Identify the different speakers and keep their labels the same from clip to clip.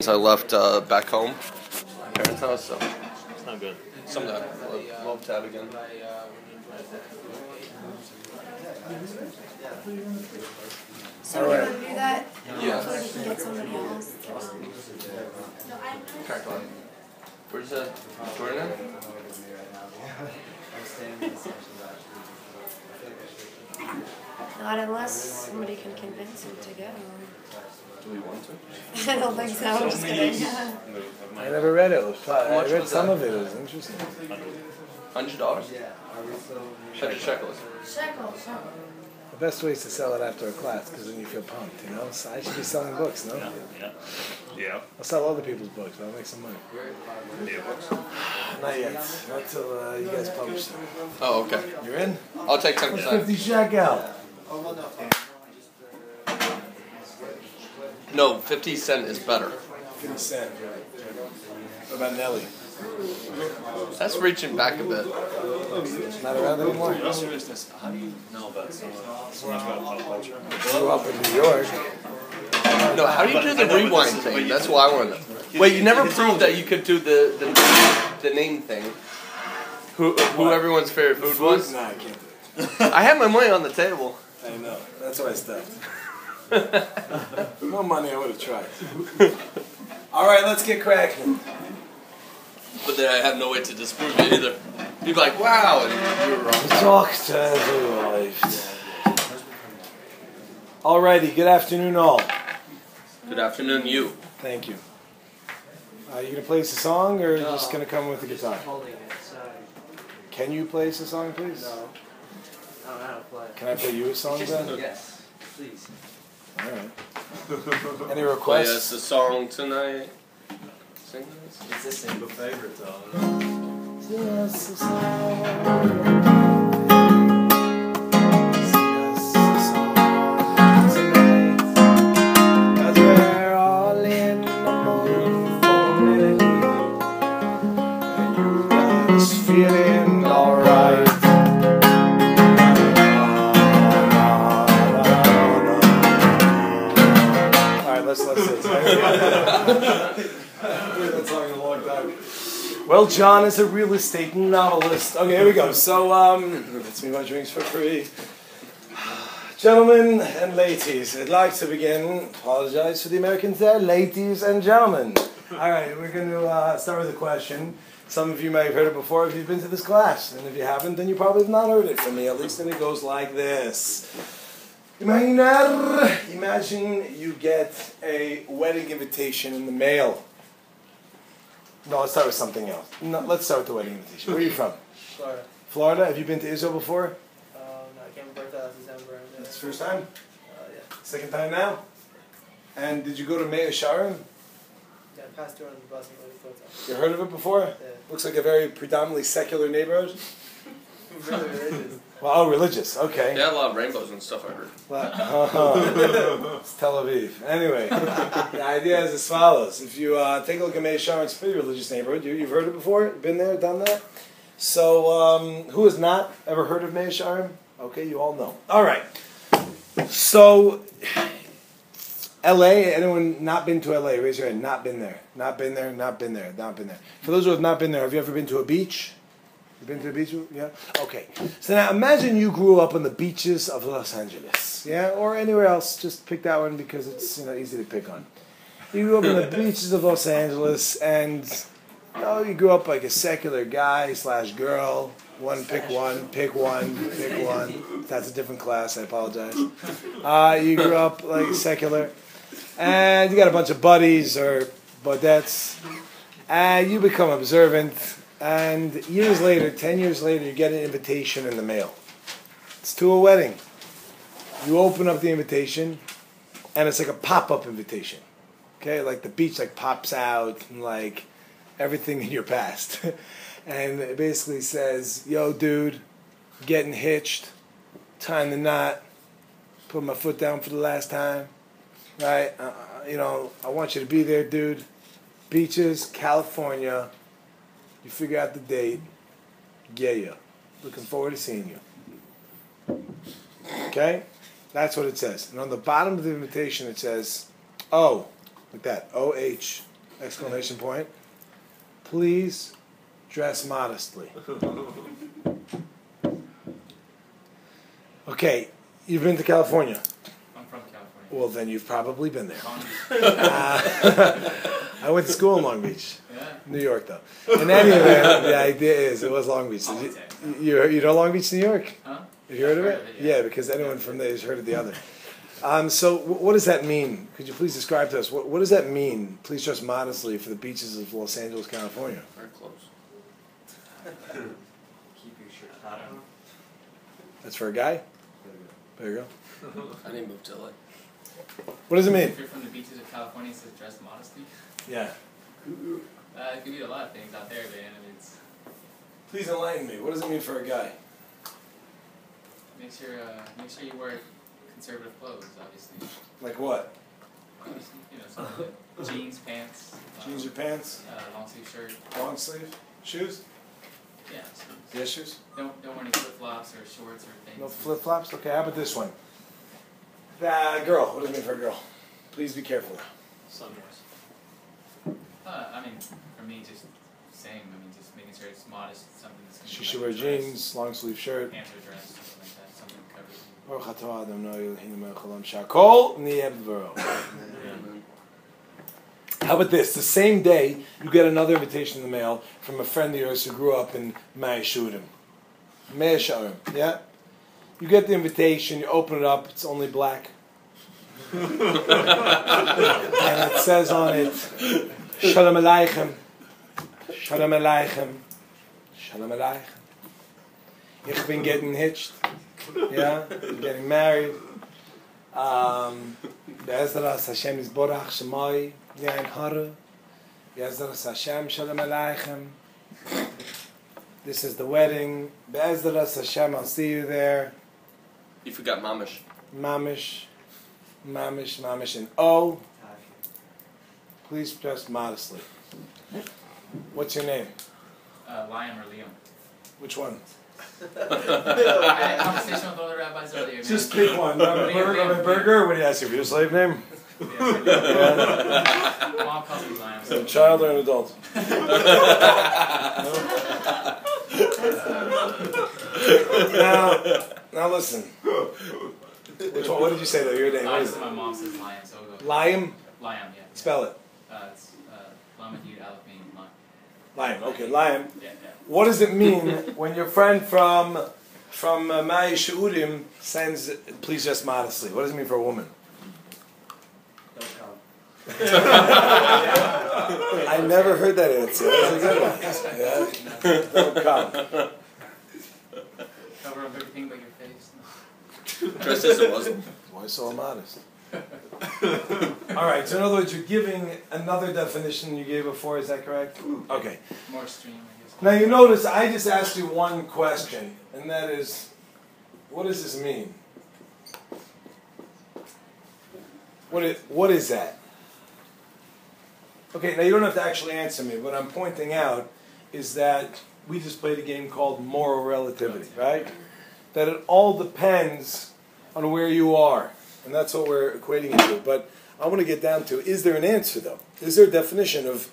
Speaker 1: I left back home, my parents' house, so
Speaker 2: It's not good.
Speaker 1: some of that love tab again.
Speaker 3: So you want to do that?
Speaker 1: Yeah.
Speaker 3: So we can get somebody else.
Speaker 1: Where's that? Jordan?
Speaker 3: Not unless somebody can convince him to go.
Speaker 1: Do we want to?
Speaker 3: I don't think so. I'm just kidding.
Speaker 4: I never read it. I read some of it. It was interesting.
Speaker 1: $100? 100 shekels.
Speaker 3: Shekels.
Speaker 4: The best way is to sell it after a class, because then you feel pumped, you know? So I should be selling books, no?
Speaker 2: Yeah.
Speaker 4: I'll sell other people's books, but I'll make some money.
Speaker 2: Books.
Speaker 4: Not yet. Not till you guys publish them.
Speaker 1: Oh, okay.
Speaker 4: You're in?
Speaker 1: I'll take 10%.
Speaker 4: 50 shekel.
Speaker 1: No, 50 cent is better.
Speaker 4: 50 cent. What about Nelly?
Speaker 1: That's reaching back a bit.
Speaker 4: Not around anymore?
Speaker 2: No seriousness. How do you know about so much about pop culture?
Speaker 4: Grew up in New York.
Speaker 1: No, how do you do the rewind thing? That's what I want to know. Wait, you never proved that you could do the name thing. Who everyone's favorite food was?
Speaker 4: No, I can't do it.
Speaker 1: I had my money on the table.
Speaker 4: I know. That's why I stopped. No money, I would have tried. All right, let's get cracking.
Speaker 1: But then I have no way to disprove it either. You'd be like, wow, and you were wrong.
Speaker 4: Doctor arrived. Alrighty, good afternoon all.
Speaker 1: Good afternoon, you.
Speaker 4: Thank you. You gonna play us a song, or are you just gonna come with the guitar? Can you play us a song, please?
Speaker 5: No. I don't know how to play.
Speaker 4: Can I play you a song then?
Speaker 5: Yes, please.
Speaker 4: Alright. Any
Speaker 1: Play us
Speaker 4: requests?
Speaker 1: a song tonight. Sing this.
Speaker 5: It's a single favorite song.
Speaker 4: Just a song. Feeling alright. Alright, let's see. I haven't played that song in a long time. Well, John is a real estate novelist. Okay, here we go. So, let's me my drinks for free. Gentlemen and ladies, I'd like to begin. Apologize for the Americans there. Ladies and gentlemen. Alright, we're going to start with a question. Some of you may have heard it before if you've been to this class. And if you haven't, then you probably have not heard it from me. At least then it goes like this. Imagine you get a wedding invitation in the mail. No, let's start with something else. No, let's start with the wedding invitation. Where are you from?
Speaker 5: Florida.
Speaker 4: Florida? Have you been to Israel before?
Speaker 5: No, I came to birthday last December.
Speaker 4: That's the first time?
Speaker 5: Yeah.
Speaker 4: Second time now? And did you go to Mea Sharim?
Speaker 5: Yeah, I passed through on the bus and really thought
Speaker 4: You heard of it before?
Speaker 5: Yeah.
Speaker 4: Looks like a very predominantly secular neighborhood.
Speaker 5: Really religious.
Speaker 4: Well, oh, religious. Okay.
Speaker 1: They had a lot of rainbows and stuff, I heard.
Speaker 4: It's Tel Aviv. Anyway, the idea is as follows. If you take a look at Mea Sharim, it's a pretty religious neighborhood. You've heard it before? Been there, done that? So, who has not ever heard of Mea Sharim? Okay, you all know. All right. So, LA, anyone not been to LA? Raise your hand. Not been there. Not been there, not been there, not been there. For those who have not been there, have you ever been to a beach? You been to a beach? Yeah? Okay. So now imagine you grew up on the beaches of Los Angeles. Yeah? Or anywhere else. Just pick that one because it's easy to pick on. You grew up on the beaches of Los Angeles and you grew up like a secular guy / girl. Pick one. That's a different class, I apologize. You grew up like secular. And you got a bunch of buddies or budettes. And you become observant. And years later, 10 years later, you get an invitation in the mail. It's to a wedding. You open up the invitation, and it's like a pop-up invitation. Okay, like the beach like pops out, and like everything in your past. And it basically says, yo, dude, getting hitched, tying the knot, put my foot down for the last time. Right? I want you to be there, dude. Beaches, California. You figure out the date. Yeah. Looking forward to seeing you. Okay? That's what it says. And on the bottom of the invitation it says, O, like that, O-H, Exclamation point. Please dress modestly. Okay, you've been to California.
Speaker 2: I'm from California.
Speaker 4: Well, then you've probably been there.
Speaker 2: Long Beach.
Speaker 4: I went to school in Long Beach.
Speaker 2: Yeah.
Speaker 4: New York, though. In any event, the idea is it was Long Beach. You know Long Beach, New York?
Speaker 2: Huh?
Speaker 4: Have you heard of
Speaker 2: I've
Speaker 4: it?
Speaker 2: heard of it, yeah.
Speaker 4: Yeah, because anyone from there has heard of the other. So what does that mean? Could you please describe to us, what does that mean, please dress modestly, for the beaches of Los Angeles, California?
Speaker 1: Very close.
Speaker 2: Keep your shirt bottom.
Speaker 4: That's for a guy? There you go.
Speaker 1: I didn't move to LA.
Speaker 4: What does it mean?
Speaker 2: If you're from the beaches of California, it says dress modestly.
Speaker 4: Yeah.
Speaker 2: It could mean a lot of things out there, man. I mean, it's
Speaker 4: Please enlighten me. What does it mean for a guy?
Speaker 2: make sure you wear conservative clothes, obviously.
Speaker 4: Like what?
Speaker 2: Obviously, you know, something like jeans, pants.
Speaker 4: Jeans or pants?
Speaker 2: Long sleeve shirt.
Speaker 4: Long sleeve? Shoes?
Speaker 2: Yeah.
Speaker 4: Yes, shoes.
Speaker 2: Don't wear any flip flops or shorts or things.
Speaker 4: No flip-flops? Okay, how about this one? Girl. What does it mean for a girl? Please be careful.
Speaker 1: Sundress.
Speaker 2: I mean, for me, just same. I mean, just making sure it's modest. Something that's gonna
Speaker 4: She
Speaker 2: be
Speaker 4: should
Speaker 2: like
Speaker 4: wear
Speaker 2: a dress,
Speaker 4: jeans, long sleeve shirt.
Speaker 2: pants or dress, something like that. Something that covers you.
Speaker 4: Baruch atah Adam Eloheinu melech haolam shakol niyeh b'dvaro. How about this? The same day, you get another invitation in the mail from a friend of yours who grew up in Mea Shearim. Yeah? You get the invitation, you open it up, it's only black. And it says on it, Shalom Aleichem. Shalom Aleichem. Shalom Aleichem. Ich bin getting hitched. Yeah? I'm getting married. Be'ezras Hashem Yisborach Shemai Yain Hara. Be'ezras Hashem Shalom Aleichem. This is the wedding. Be'ezras Hashem, I'll see you there.
Speaker 1: You forgot mamish.
Speaker 4: Mamish. Mamish, mamish, and O. Please dress modestly. What's your name?
Speaker 2: Liam or Liam.
Speaker 4: Which one?
Speaker 2: I had a conversation with all the rabbis earlier, man.
Speaker 4: Just pick one. Rabbi Burger? What do you ask you for your slave name?
Speaker 2: Yeah. Mom calls me Liam.
Speaker 4: A child or an adult? Now listen. Which one? What did you say though? Your name? What is it?
Speaker 2: My mom says Liam, so we'll go.
Speaker 4: Liam?
Speaker 2: Liam, yeah.
Speaker 4: Spell it.
Speaker 2: It's Lamed Yud Aleph Mim Liam.
Speaker 4: Liam. Okay, Liam.
Speaker 2: Yeah.
Speaker 4: What does it mean when your friend from Mea Shearim sends, please dress modestly? What does it mean for a woman?
Speaker 5: Don't come.
Speaker 4: I never heard that answer. That's a good one. Yeah. Don't come.
Speaker 2: Cover up everything but your face.
Speaker 1: Dressed as a Muslim.
Speaker 4: Why so modest? All right. So in other words, you're giving another definition you gave before. Is that correct? Okay.
Speaker 2: More extreme, I guess.
Speaker 4: Now you notice I just asked you one question, and that is, what does this mean? What is that? Okay, now you don't have to actually answer me. What I'm pointing out is that we just played a game called moral relativity, right? That it all depends on where you are. And that's what we're equating it to. But I want to get down to, is there an answer, though? Is there a definition of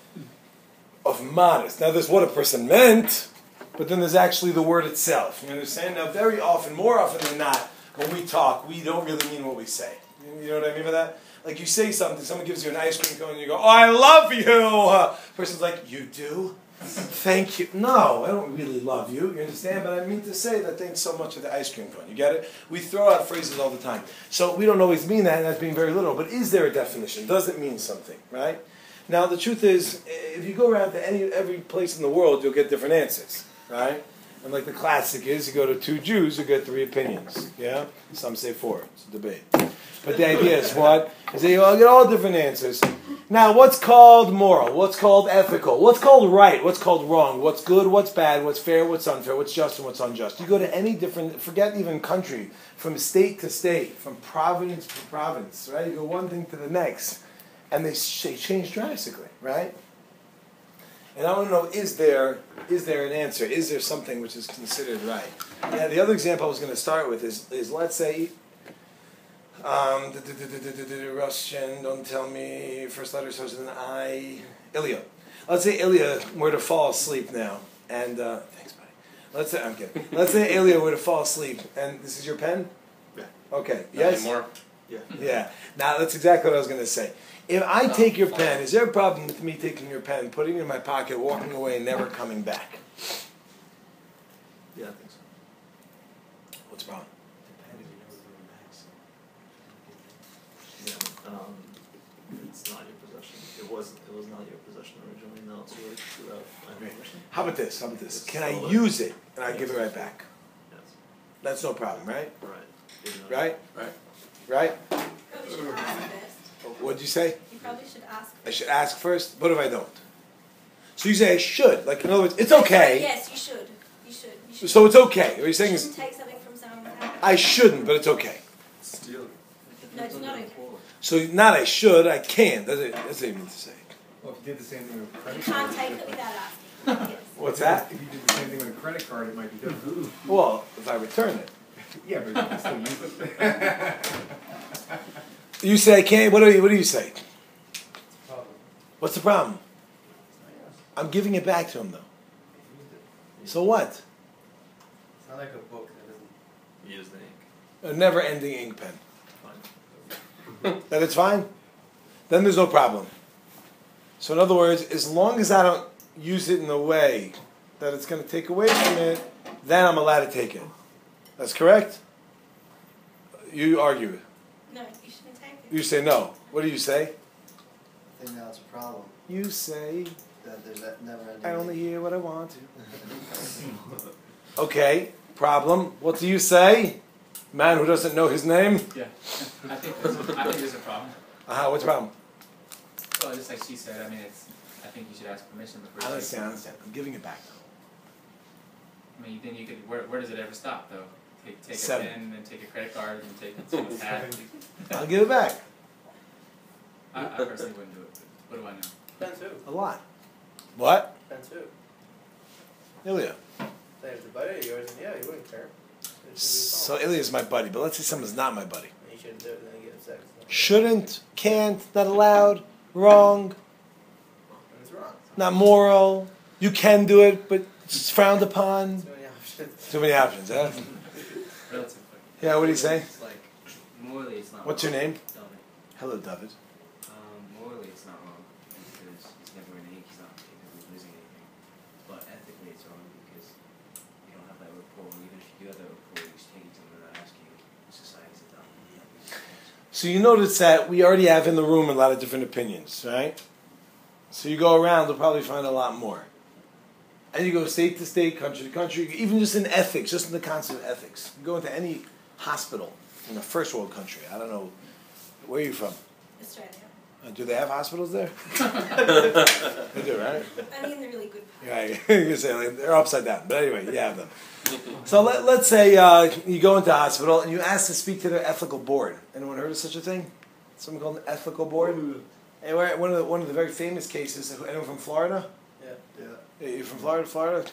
Speaker 4: modest? Now, there's what a person meant, but then there's actually the word itself. You understand? Now, very often, more often than not, when we talk, we don't really mean what we say. You know what I mean by that? Like you say something, someone gives you an ice cream cone, and you go, "Oh, I love you." The person's like, "You do? Thank you." No, I don't really love you. You understand? But I mean to say that thanks so much for the ice cream cone. You get it? We throw out phrases all the time. So we don't always mean that, and that's being very literal. But is there a definition? Does it mean something? Right? Now, the truth is, if you go around to every place in the world, you'll get different answers. Right? And like the classic is, you go to two Jews, you get three opinions. Yeah? Some say four. It's a debate. But the idea is what? Is that you all get all different answers. Now, what's called moral? What's called ethical? What's called right? What's called wrong? What's good? What's bad? What's fair? What's unfair? What's just and what's unjust? You go to any different, forget even country, from state to state, from province to province, right? You go one thing to the next, and they change drastically, right? And I want to know, is there an answer? Is there something which is considered right? Now, the other example I was going to start with is let's say, Russian, don't tell me. First letter starts with an I. Ilya. Let's say Ilya were to fall asleep now. And, thanks, buddy. I'm kidding. Let's say Ilya were to fall asleep. And this is your pen?
Speaker 5: Yeah.
Speaker 4: Okay.
Speaker 1: Not
Speaker 4: Yes?
Speaker 1: anymore.
Speaker 5: Yeah.
Speaker 4: Yeah. Now, that's exactly what I was going to say. If I take your pen, is there a problem with me taking your pen, putting it in my pocket, walking away, and never coming back?
Speaker 5: Yeah, I think so.
Speaker 4: What's wrong?
Speaker 5: Yeah. It's not your possession. It was not your possession originally. Now it's yours without my permission.
Speaker 4: How about this?
Speaker 5: It's
Speaker 4: Can I
Speaker 5: stolen.
Speaker 4: use it and I give it right back?
Speaker 5: Yes.
Speaker 4: That's no problem, right?
Speaker 5: Right.
Speaker 4: Right?
Speaker 1: Right.
Speaker 4: Right?
Speaker 3: Probably should ask first.
Speaker 4: What'd you say?
Speaker 3: You probably should ask
Speaker 4: I should ask first? What if I don't? So you say I should. Like, in other words, it's okay.
Speaker 3: Yes, you should. You should.
Speaker 4: So it's okay. What you're saying
Speaker 3: You
Speaker 4: is,
Speaker 3: shouldn't take something from someone without.
Speaker 4: I shouldn't, but it's okay.
Speaker 5: Steal.
Speaker 3: No, it's not okay.
Speaker 4: So not I should, I can. That's what you mean to say.
Speaker 6: Well, if you did the same thing with a
Speaker 3: You
Speaker 6: credit
Speaker 3: can't
Speaker 6: card.
Speaker 3: take it without asking. Yes.
Speaker 4: What's that?
Speaker 6: If you did the same thing with a credit card, it might be different.
Speaker 4: Well, if I return it.
Speaker 6: Yeah, but you can still use it.
Speaker 4: You say I can't. What do you say? What's the problem? I'm giving it back to him, though. So what?
Speaker 7: It's not like a book that doesn't.
Speaker 5: Use the ink.
Speaker 4: A never-ending ink pen.
Speaker 5: Fine.
Speaker 4: That it's fine? Then there's no problem. So in other words, as long as I don't use it in a way that it's going to take away from it, then I'm allowed to take it. That's correct? You argue it.
Speaker 3: No, you shouldn't take it.
Speaker 4: You say no. What do you say?
Speaker 7: I think now it's a problem
Speaker 4: You say,
Speaker 7: that there's that never ending.
Speaker 4: I only hear what I want to. Okay, problem. What do you say? Man who doesn't know his name?
Speaker 2: Yeah. I think there's a problem.
Speaker 4: What's the problem?
Speaker 2: Well, just like she said, I mean, I think you should ask permission before
Speaker 4: I
Speaker 2: you
Speaker 4: understand. I'm giving it back though.
Speaker 2: I mean, then you could, where does it ever stop, though? Take
Speaker 4: Seven.
Speaker 2: a pen, and then take a credit card, and take someone's hat.
Speaker 4: I'll give it back.
Speaker 2: I personally wouldn't do it, but what do I know?
Speaker 7: Depends who.
Speaker 4: A lot. What?
Speaker 7: Depends who.
Speaker 4: Ilya.
Speaker 7: Say if the buddy of yours, then yeah, you wouldn't care.
Speaker 4: So Ilya's my buddy, but let's say someone's not my buddy.
Speaker 7: You shouldn't do it, then you get upset.
Speaker 4: Shouldn't, can't, not allowed, wrong,
Speaker 7: And it's wrong.
Speaker 4: not moral. You can do it, but it's frowned upon.
Speaker 7: Too many options.
Speaker 4: Too many options, huh?
Speaker 2: Relative.
Speaker 4: Yeah, what do you say?
Speaker 8: It's like, morally it's not
Speaker 4: What's
Speaker 8: wrong.
Speaker 4: your name?
Speaker 8: Dominic.
Speaker 4: Hello, David.
Speaker 8: Morally it's not wrong because he's never in ink, he's not technically losing anything. But ethically it's wrong because you don't have that rapport. Even if you do have that rapport, you just take it to them without asking. Society's a dumb.
Speaker 4: So you notice that we already have in the room a lot of different opinions, right? So you go around, you'll probably find a lot more. And you go state to state, country to country, even just in ethics, just in the concept of ethics. You go into any hospital in a first world country. I don't know, where are you from?
Speaker 3: Australia.
Speaker 4: Do they have hospitals there? They do, right?
Speaker 3: Only in the really good part.
Speaker 4: Yeah, you say like, they're upside down, but anyway, you have them. So let's say you go into a hospital and you ask to speak to their ethical board. Anyone heard of such a thing? Something called an ethical board? Anyway, one of the very famous cases. Anyone from Florida?
Speaker 7: Yeah.
Speaker 4: You're from Florida?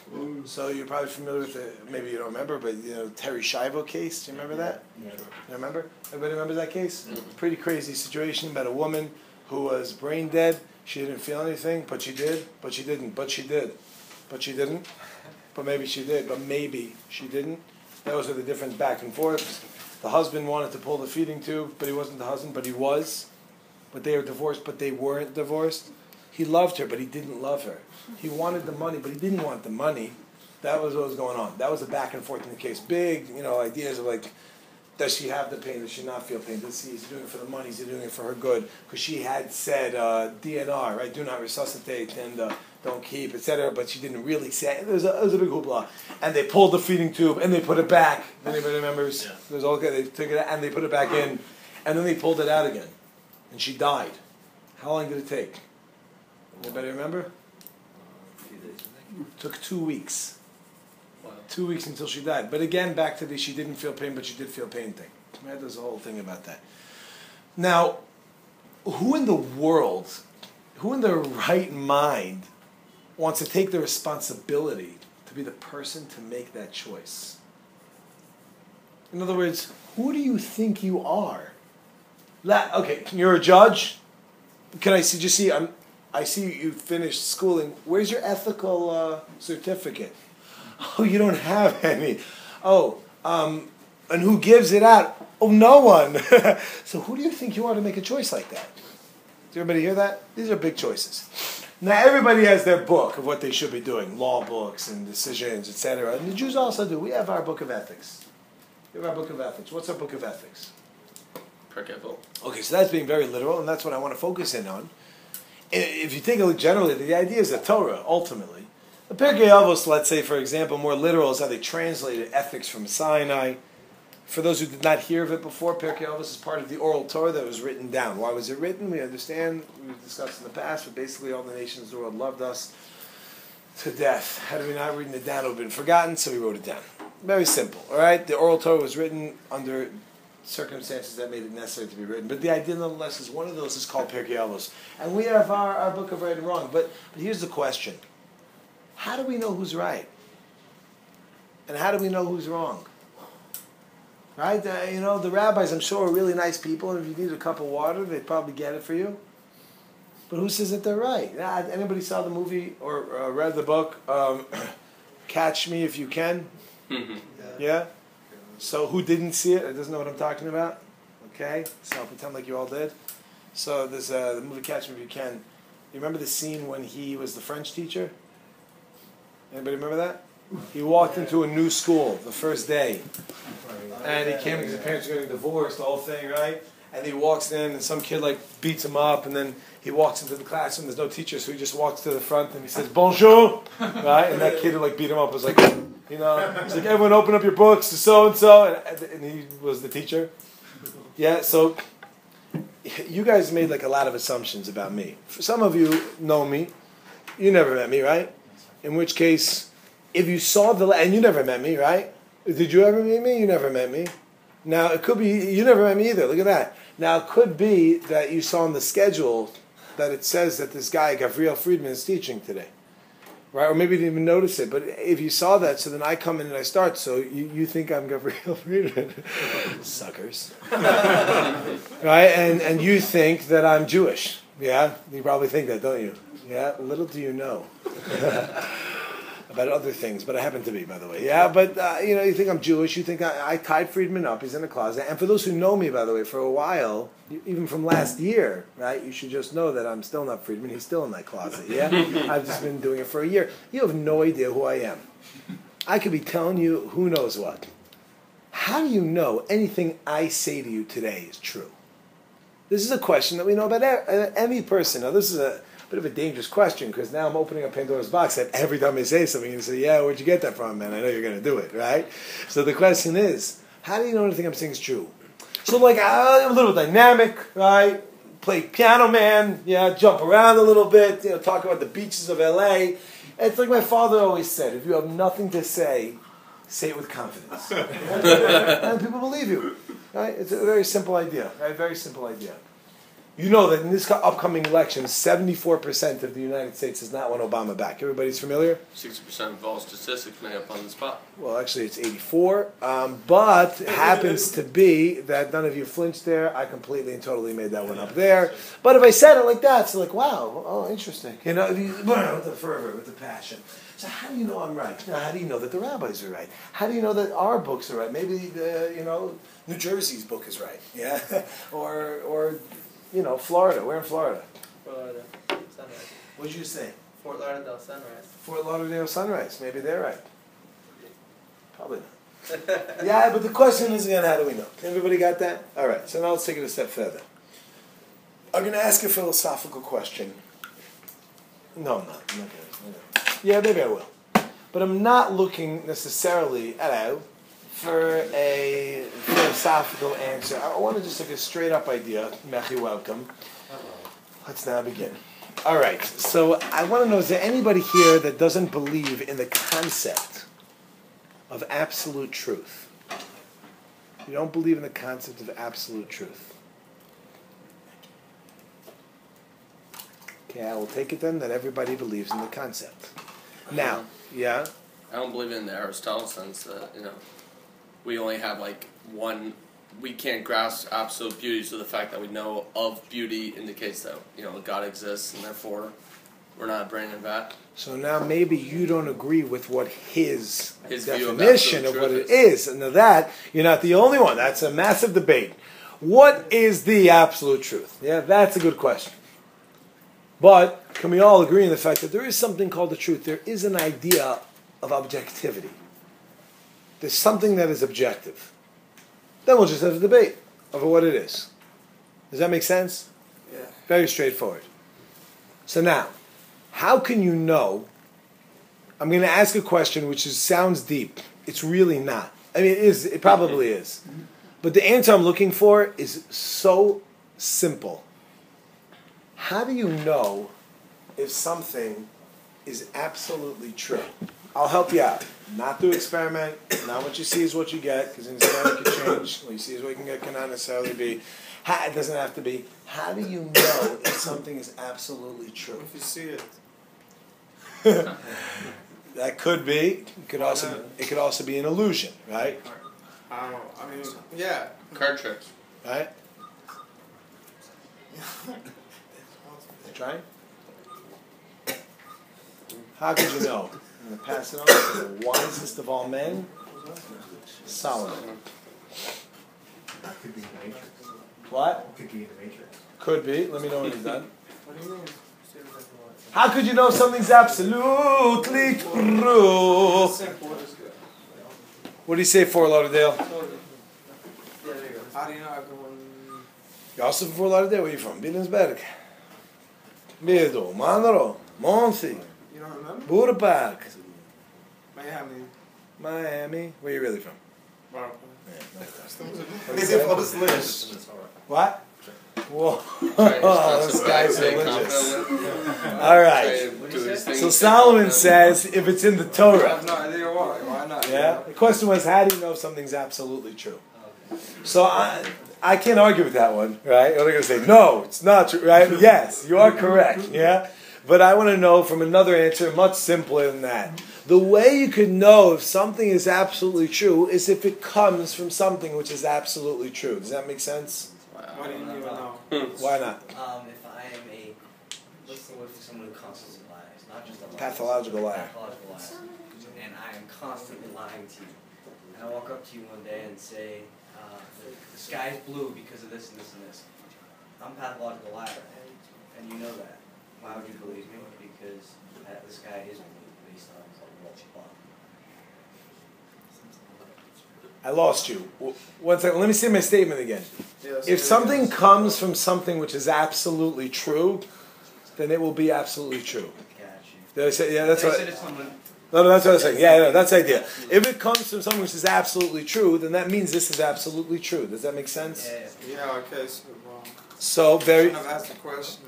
Speaker 4: So you're probably familiar with maybe you don't remember, but Terry Schiavo case. Do you remember that?
Speaker 7: Yeah.
Speaker 4: You remember? Everybody remembers that case? Pretty crazy situation about a woman who was brain dead. She didn't feel anything, but she did, but she didn't, but she did, but she didn't, but maybe she did, but maybe she didn't. That was the difference back and forth. The husband wanted to pull the feeding tube, but he wasn't the husband, but he was. But they were divorced, but they weren't divorced. He loved her, but he didn't love her. He wanted the money, but he didn't want the money. That was what was going on. That was the back and forth in the case. Big, ideas of like, does she have the pain? Does she not feel pain? Is he doing it for the money? Is he doing it for her good? Because she had said DNR, right? Do not resuscitate and don't keep, etc. But she didn't really say it. It was a big hoopla. And they pulled the feeding tube and they put it back. Anybody remembers?
Speaker 5: Yeah.
Speaker 4: It was all good. They took it out and they put it back in. And then they pulled it out again. And she died. How long did it take? Anybody remember?
Speaker 5: A few days, I think.
Speaker 4: Took 2 weeks.
Speaker 5: Wow.
Speaker 4: 2 weeks until she died. But again, back to the she didn't feel pain, but she did feel pain thing. Right? There's a whole thing about that. Now, who in the world, who in their right mind wants to take the responsibility to be the person to make that choice? In other words, who do you think you are Okay, you're a judge. Can I see? Just see. I see you finished schooling. Where's your ethical certificate? Oh, you don't have any. Oh, and who gives it out? Oh, no one. So who do you think you are to make a choice like that? Does everybody hear that? These are big choices. Now everybody has their book of what they should be doing, law books and decisions, etc. And the Jews also do. We have our book of ethics. We have our book of ethics. What's our book of ethics? Okay, so that's being very literal, and that's what I want to focus in on. If you take a look generally, the idea is the Torah, ultimately. The Pirkei Avos, let's say, for example, more literal is how they translated ethics from Sinai. For those who did not hear of it before, Pirkei Avos is part of the oral Torah that was written down. Why was it written? We understand, we've discussed in the past, but basically all the nations of the world loved us to death. Had we not written it down, it would have been forgotten, so we wrote it down. Very simple, all right? The oral Torah was written under circumstances that made it necessary to be written. But the idea, nonetheless, is one of those is called Pirkei Avos. And we have our book of right and wrong. But here's the question. How do we know who's right? And how do we know who's wrong? Right? The rabbis, I'm sure, are really nice people. And if you need a cup of water, they'd probably get it for you. But who says that they're right? Anybody saw the movie or read the book, Catch Me If You Can? Yeah? So who didn't see it? Doesn't know what I'm talking about? Okay, so I'll pretend like you all did. So there's the movie Catch Me If You Can. You remember the scene when he was the French teacher? Anybody remember that? He walked into a new school the first day. And he came because his parents were getting divorced, the whole thing, right? And he walks in and some kid beats him up, and then he walks into the classroom, there's no teacher, so he just walks to the front and he says, "Bonjour!" Right? And that kid who beat him up was like, he's like, "Everyone open up your books to so-and-so," and he was the teacher. Yeah, so you guys made a lot of assumptions about me. For some of you know me. You never met me, right? In which case, if you saw and you never met me, right? Did you ever meet me? You never met me. Now, it could be, you never met me either. Look at that. Now, it could be that you saw on the schedule that it says that this guy, Gabriel Friedman, is teaching today. Right? Or maybe you didn't even notice it. But if you saw that, so then I come in and I start. So you think I'm Gabriel Friedman. Suckers. Right? And you think that I'm Jewish. Yeah? You probably think that, don't you? Yeah? Little do you know. About other things, but I happen to be, by the way. Yeah, but, you think I'm Jewish, you think I tied Friedman up, he's in a closet. And for those who know me, by the way, for a while, even from last year, right, you should just know that I'm still not Friedman, he's still in that closet, yeah? I've just been doing it for a year. You have no idea who I am. I could be telling you who knows what. How do you know anything I say to you today is true? This is a question that we know about any person. Now, this is a bit of a dangerous question, because now I'm opening up Pandora's box that every time I say something, you say, "Yeah, where'd you get that from, man? I know you're going to do it," right? So the question is, how do you know anything I'm saying is true? So I'm a little dynamic, right? Play piano man, yeah, jump around a little bit, talk about the beaches of L.A. It's like my father always said, if you have nothing to say it with confidence. And people believe you, right? It's a very simple idea, right? Very simple idea. You know that in this upcoming election, 74% of the United States does not want Obama back. Everybody's familiar?
Speaker 1: 60% of all statistics made up on the spot.
Speaker 4: Well, actually, it's 84. But it happens to be that none of you flinched there. I completely and totally made that one up there. But if I said it like that, it's like, wow, oh, interesting. With the fervor, with the passion. So how do you know I'm right? Now, how do you know that the rabbis are right? How do you know that our books are right? Maybe New Jersey's book is right. Yeah, or Florida. We're in Florida.
Speaker 7: Fort Lauderdale Sunrise.
Speaker 4: What did you say?
Speaker 7: Fort Lauderdale Sunrise.
Speaker 4: Fort Lauderdale Sunrise. Maybe they're right. Probably not. Yeah, but the question is again, how do we know? Everybody got that? All right, so now let's take it a step further. I'm going to ask a philosophical question. No, I'm not. I'm not going to. Yeah, maybe I will. But I'm not looking necessarily, for a philosophical answer. I want to just take a straight up idea. Matthew, welcome. Let's now begin. All right, so I want to know, is there anybody here that doesn't believe in the concept of absolute truth? You don't believe in the concept of absolute truth? Okay, I will take it then that everybody believes in the concept. Now, yeah?
Speaker 1: I don't believe in the Aristotle sense that, we only have one we can't grasp absolute beauty, so the fact that we know of beauty indicates that, God exists, and therefore we're not a brain and vat.
Speaker 4: So now maybe you don't agree with what his
Speaker 1: view
Speaker 4: definition
Speaker 1: of
Speaker 4: of what
Speaker 1: absolute
Speaker 4: it is. And now that, you're not the only one. That's a massive debate. What is the absolute truth? Yeah, that's a good question. But can we all agree on the fact that there is something called the truth? There is an idea of objectivity. There's something that is objective. Then we'll just have a debate over what it is. Does that make sense?
Speaker 7: Yeah.
Speaker 4: Very straightforward. So now, how can you know? I'm going to ask a question which sounds deep. It's really not. I mean, it is. It probably is. But the answer I'm looking for is so simple. How do you know if something is absolutely true? I'll help you out. Not through experiment. Not what you see is what you get, because an experiment can change. What you see is what you can get cannot necessarily be. It doesn't have to be. How do you know if something is absolutely true?
Speaker 7: If you see it.
Speaker 4: That could be. It could also be an illusion, right?
Speaker 7: I mean, yeah.
Speaker 1: Card tricks.
Speaker 4: Right? Try. How could you know? I'm going to pass it on to the wisest of all men, Solomon.
Speaker 6: That could be the Matrix.
Speaker 4: What?
Speaker 6: Could be the Matrix.
Speaker 4: Could be. Let me know when he's done.
Speaker 7: What do you mean?
Speaker 4: How could you know something's absolutely true? What do you say, Fort Lauderdale?
Speaker 7: How do you know everyone?
Speaker 4: You're also from Fort Lauderdale? Where are you from? Billensberg. Bedo, Monroe, Monty,
Speaker 7: You don't remember?
Speaker 4: Buda Park,
Speaker 7: Miami.
Speaker 4: Where are you really from?
Speaker 7: Barbara.
Speaker 6: List.
Speaker 4: What? Whoa.
Speaker 1: This
Speaker 4: This guy's religious. All right. So Solomon says if it's in the
Speaker 7: I
Speaker 4: Torah.
Speaker 7: have no idea why. Why not?
Speaker 4: Yeah. The question was, how do you know if something's absolutely true? So I can't argue with that one, right? What am I going to say? No, it's not true, right? Yes, you are correct, yeah? But I want to know from another answer much simpler than that. The way you can know if something is absolutely true is if it comes from something which is absolutely true. Does that make sense?
Speaker 7: Why do you even know?
Speaker 4: Why not?
Speaker 8: If I am let's say if someone who constantly lies, not just a liar.
Speaker 4: Pathological liar.
Speaker 8: Pathological liar. And I am constantly lying to you. And I walk up to you one day and say, the sky is blue because of this and this and this. I'm a pathological liar, and you know that. Why would you believe me? Because the sky is blue based on what you bought.
Speaker 4: I lost you. One second. Let me say my statement again. If something comes from something which is absolutely true, then it will be absolutely true.
Speaker 8: Got you.
Speaker 4: Did I say? Yeah, that's what.
Speaker 8: It's someone.
Speaker 4: No, that's what I was saying. Yeah, no, that's the idea. If it comes from something which is absolutely true, then that means this is absolutely true. Does that make sense?
Speaker 7: Yeah, okay, so wrong.
Speaker 4: So very.
Speaker 7: I shouldn't have asked the question.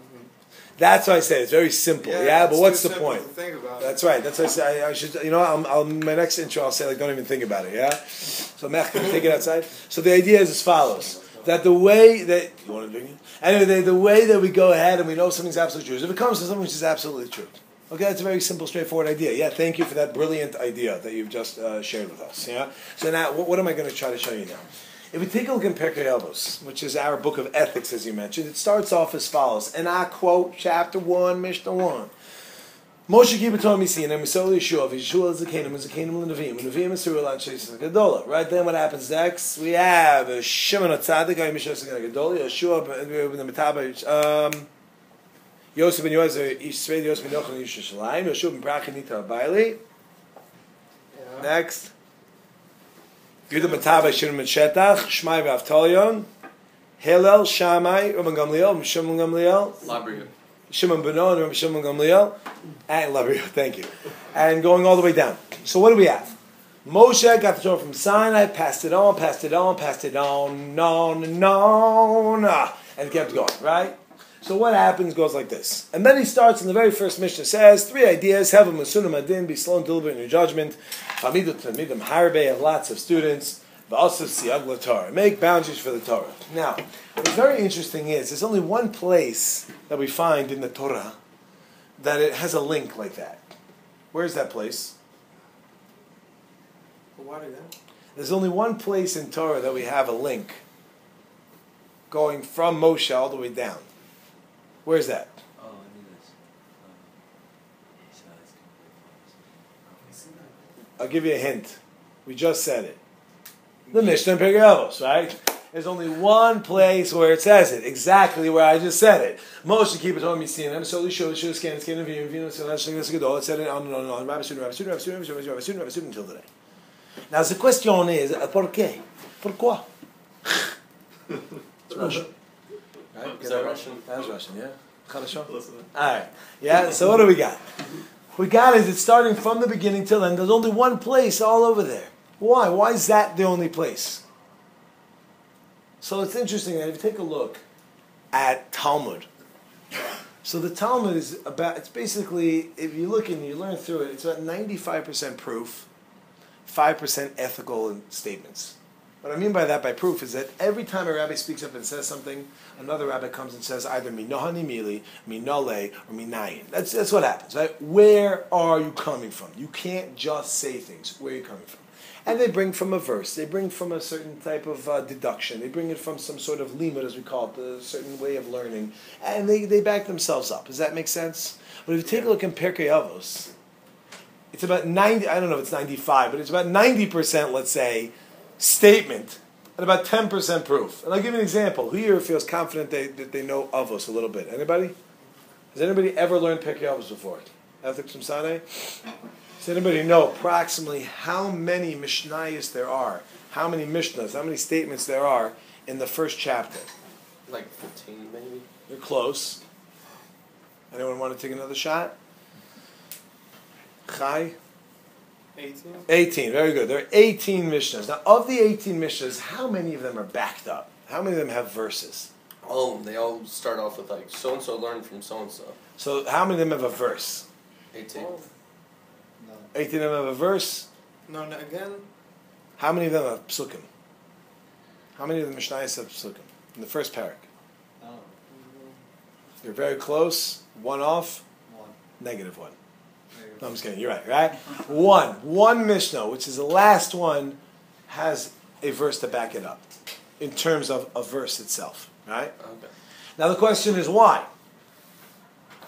Speaker 4: That's why I say it's very simple. Yeah, but what's the point?
Speaker 7: To think about
Speaker 4: That's right. That's why I say I should. I'll my next intro I'll say like don't even think about it. Yeah. So Mech, can you take it outside? So the idea is as follows: that the way that you want to drink it. Anyway, the way that we go ahead and we know something's absolutely true is if it comes from something which is absolutely true. Okay, that's a very simple, straightforward idea. Yeah, thank you for that brilliant idea that you've just shared with us. Yeah. So now, what am I going to try to show you now? If we take a look in Pirkei Avos, which is our book of ethics, as you mentioned, it starts off as follows, and I quote chapter 1, Mishnah 1. Moshe Kibbutz Misina, Misol Yeshua, Yeshua is the kingdom L'Navim, L'Navim is Surah L'Anshei Gadola. Right then, what happens next? We have Shimon Atzadik, Mishnah Gadola, Yeshua ben Metaba, Yosef ben Yozer, Ish Sved, Yosef ben Yochanan, Ish Shalayim, Yeshua ben Brachin, Nita Abayli. Next. Yudah Matava Shimon ben Shetach, Shmai v'Avtalion, Hillel, Shammai, Rabban Gamliel, Shimon Gamliel,
Speaker 1: Labriut.
Speaker 4: Shimon Benon, Rabban Shimon Gamliel, and Labriut, thank you. And going all the way down. So what do we have? Moshe got the Torah from Sinai, passed it on, and it kept going, right? So what happens goes like this. And then he starts in the very first Mishnah, says, 3 ideas, have a musunim adin, be slow and deliberate in your judgment, hamidu talmidim harbe, have lots of students, v'asav siyag l'Torah, make boundaries for the Torah. Now, what's very interesting is, there's only one place that we find in the Torah that it has a link like that. Where's that place?
Speaker 7: What again?
Speaker 4: There's only one place in Torah that we have a link going from Moshe all the way down. Where's that?
Speaker 8: Oh, I knew this.
Speaker 4: I'll give you a hint. We just said it. The Mishnah in Pirkei Avos, right? There's only one place where it says it, exactly where I just said it. Moshe keep it on me seeing them, so we show scan of it said it on Rabbi student until today. Now the question is, ¿por qué? Pourquoi? It's Russian. Right?
Speaker 1: Is that Russian?
Speaker 4: That's Russian, yeah. Хорошо?
Speaker 5: Listen.
Speaker 4: Alright. Yeah, so what do we got? We got is it's starting from the beginning till end. There's only one place all over there. Why? Why is that the only place? So it's interesting that if you take a look at Talmud. So the Talmud is about, it's basically, if you look and you learn through it, it's about 95% proof, 5% ethical statements. What I mean by that, by proof, is that every time a rabbi speaks up and says something, another rabbi comes and says either minohani mili, minole, or minayin. That's what happens, right? Where are you coming from? You can't just say things. Where are you coming from? And they bring from a verse. They bring from a certain type of deduction. They bring it from some sort of limud, as we call it, a certain way of learning. And they back themselves up. Does that make sense? But if you take a look in Pirkei Avos, it's about 90, I don't know if it's 95, but it's about 90%, let's say, statement, and about 10% proof. And I'll give you an example. Who here feels confident that they know Avos a little bit? Anybody? Has anybody ever learned Pirkei Avos before? Ethics from Sinai? Does anybody know approximately how many Mishnayos there are? How many Mishnahs, how many statements there are in the first chapter?
Speaker 1: Like 15, maybe?
Speaker 4: You're close. Anyone want to take another shot? Chai?
Speaker 7: 18?
Speaker 4: 18, very good. There are 18 Mishnahs. Now, of the 18 Mishnahs, how many of them are backed up? How many of them have verses?
Speaker 1: Oh, they all start off with like, so-and-so learned from so-and-so.
Speaker 4: So, how many of them have a verse?
Speaker 1: 18.
Speaker 4: 18 of them have a verse.
Speaker 7: No, again?
Speaker 4: How many of them have psukim? How many of the Mishnayos have psukim? In the first parak.
Speaker 8: Oh,
Speaker 4: You're very close. One off.
Speaker 8: one.
Speaker 4: Negative one. No, I'm just kidding. You're right, right? One Mishnah, which is the last one, has a verse to back it up in terms of a verse itself, right?
Speaker 1: Okay.
Speaker 4: Now the question is why?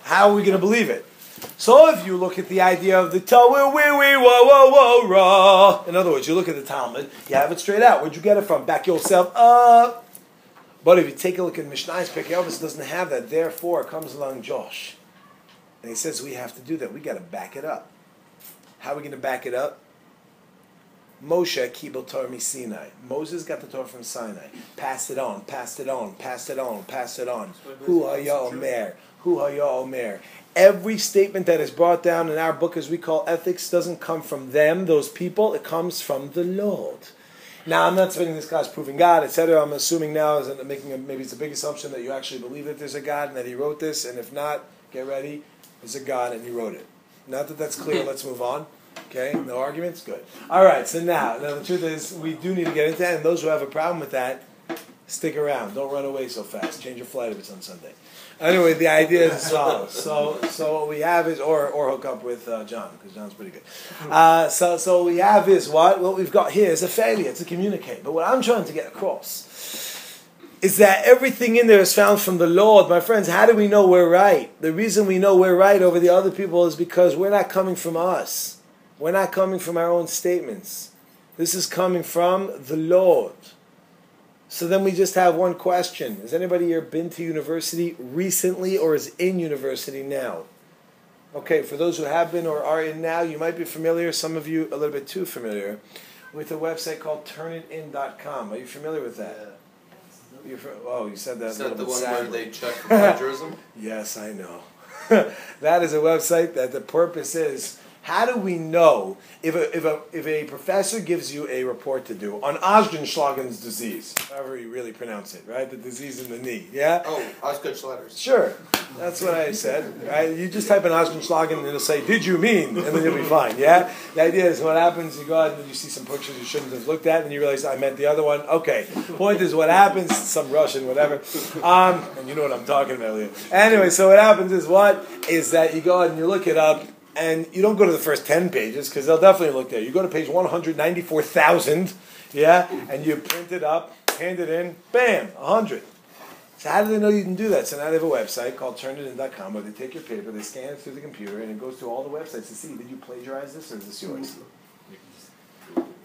Speaker 4: How are we going to believe it? So if you look at the idea of the Talmud, in other words, you look at the Talmud, you have it straight out. Where'd you get it from? Back yourself up. But if you take a look at Mishnah's Pirkei Avos, it doesn't have that. Therefore, comes along Josh. And he says we have to do that. We got to back it up. How are we going to back it up? Moshe kibel Torah mi Sinai. Moses got the Torah from Sinai. Passed it on, passed it on, passed it on, passed it on. Hu haya omer, hu haya omer. Every statement that is brought down in our book, as we call ethics, doesn't come from them, those people. It comes from the Lord. Now, I'm not spending this class proving God, etc. I'm assuming now, maybe it's a big assumption that you actually believe that there's a God and that He wrote this. And if not, get ready. There's a God and He wrote it. Now that that's clear, let's move on. Okay, no arguments? Good. All right, so now the truth is, we do need to get into that. And those who have a problem with that, stick around. Don't run away so fast. Change your flight if it's on Sunday. Anyway, the idea is as follows. So what we have is, or hook up with John, because John's pretty good. So what we have is what we've got here is a failure to communicate. But what I'm trying to get across is that everything in there is found from the Lord. My friends, how do we know we're right? The reason we know we're right over the other people is because we're not coming from us. We're not coming from our own statements. This is coming from the Lord. So then we just have one question. Has anybody here been to university recently or is in university now? Okay, for those who have been or are in now, you might be familiar, some of you a little bit too familiar, with a website called turnitin.com. Are you familiar with that? You said that.
Speaker 1: Is that the one
Speaker 4: sadly.
Speaker 1: where they check for plagiarism?
Speaker 4: Yes, I know. That is a website that the purpose is, how do we know if a professor gives you a report to do on Osgood-Schlagen's disease, however you really pronounce it, right? The disease in the knee, yeah?
Speaker 1: Oh, Osgood-Schlatters.
Speaker 4: Sure, that's what I said, right? You just type in Osgood-Schlagen and it'll say, did you mean? And then you'll be fine, yeah? The idea is what happens, you go out and you see some pictures you shouldn't have looked at and you realize I meant the other one. Okay, point is what happens, some Russian, whatever, and you know what I'm talking about here. Anyway, so what happens is that you go out and you look it up. And you don't go to the first 10 pages, because they'll definitely look there. You go to page 194,000, yeah? And you print it up, hand it in, bam, 100. So how do they know you can do that? So now they have a website called turnitin.com where they take your paper, they scan it through the computer, and it goes through all the websites to see, did you plagiarize this or is this yours?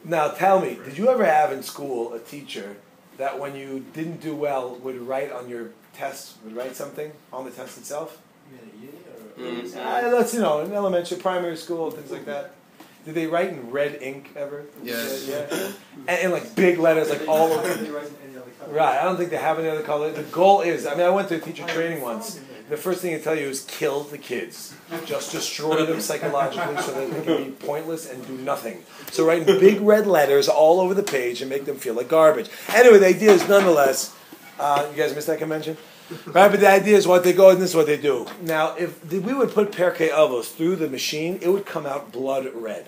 Speaker 4: Now tell me, did you ever have in school a teacher that when you didn't do well would write on your test, would write something on the test itself? Let's, in elementary, primary school, things like that. Did they write in red ink ever?
Speaker 1: Yes.
Speaker 4: Yeah. And like big letters, like all over. Right. I don't think they have any other color. The goal is, I went to a teacher training once. The first thing they tell you is kill the kids. Just destroy them psychologically so that they can be pointless and do nothing. So write in big red letters all over the page and make them feel like garbage. Anyway, the idea is nonetheless, you guys missed that convention? Right, but the idea is what they go and this is what they do. Now, if we would put Perkei Avos through the machine, it would come out blood red.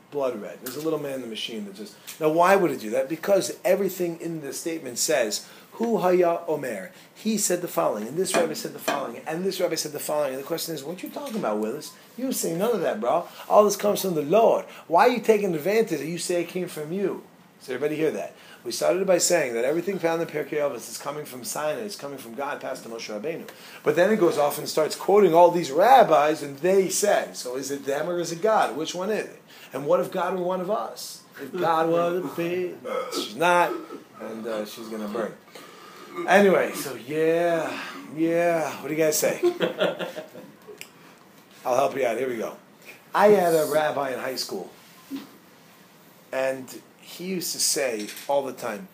Speaker 4: Blood red. There's a little man in the machine that just... Now, why would it do that? Because everything in the statement says, Hu Haya Omer. He said the following, and this rabbi said the following, and this rabbi said the following. And the question is, what you talking about, Willis? You say none of that, bro. All this comes from the Lord. Why are you taking advantage that you say it came from you? Does everybody hear that? We started by saying that everything found in Pirkei Avos is coming from Sinai, it's coming from God past to Moshe Rabbeinu. But then it goes off and starts quoting all these rabbis, and they said. So is it them or is it God? Which one is it? And what if God were one of us? If God was a pig, she's not, and she's going to burn. Anyway, so yeah, what do you guys say? I'll help you out. Here we go. I had a rabbi in high school, and he used to say all the time,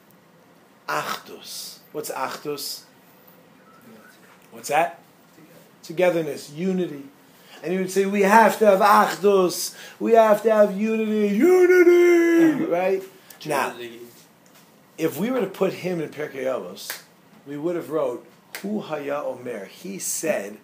Speaker 4: Achdus. What's Achdus? What's that? Togetherness, unity. And he would say, we have to have Achdus. We have to have unity, right? Now, if we were to put him in Pirkei Avos, we would have wrote, Hu Haya Omer. He said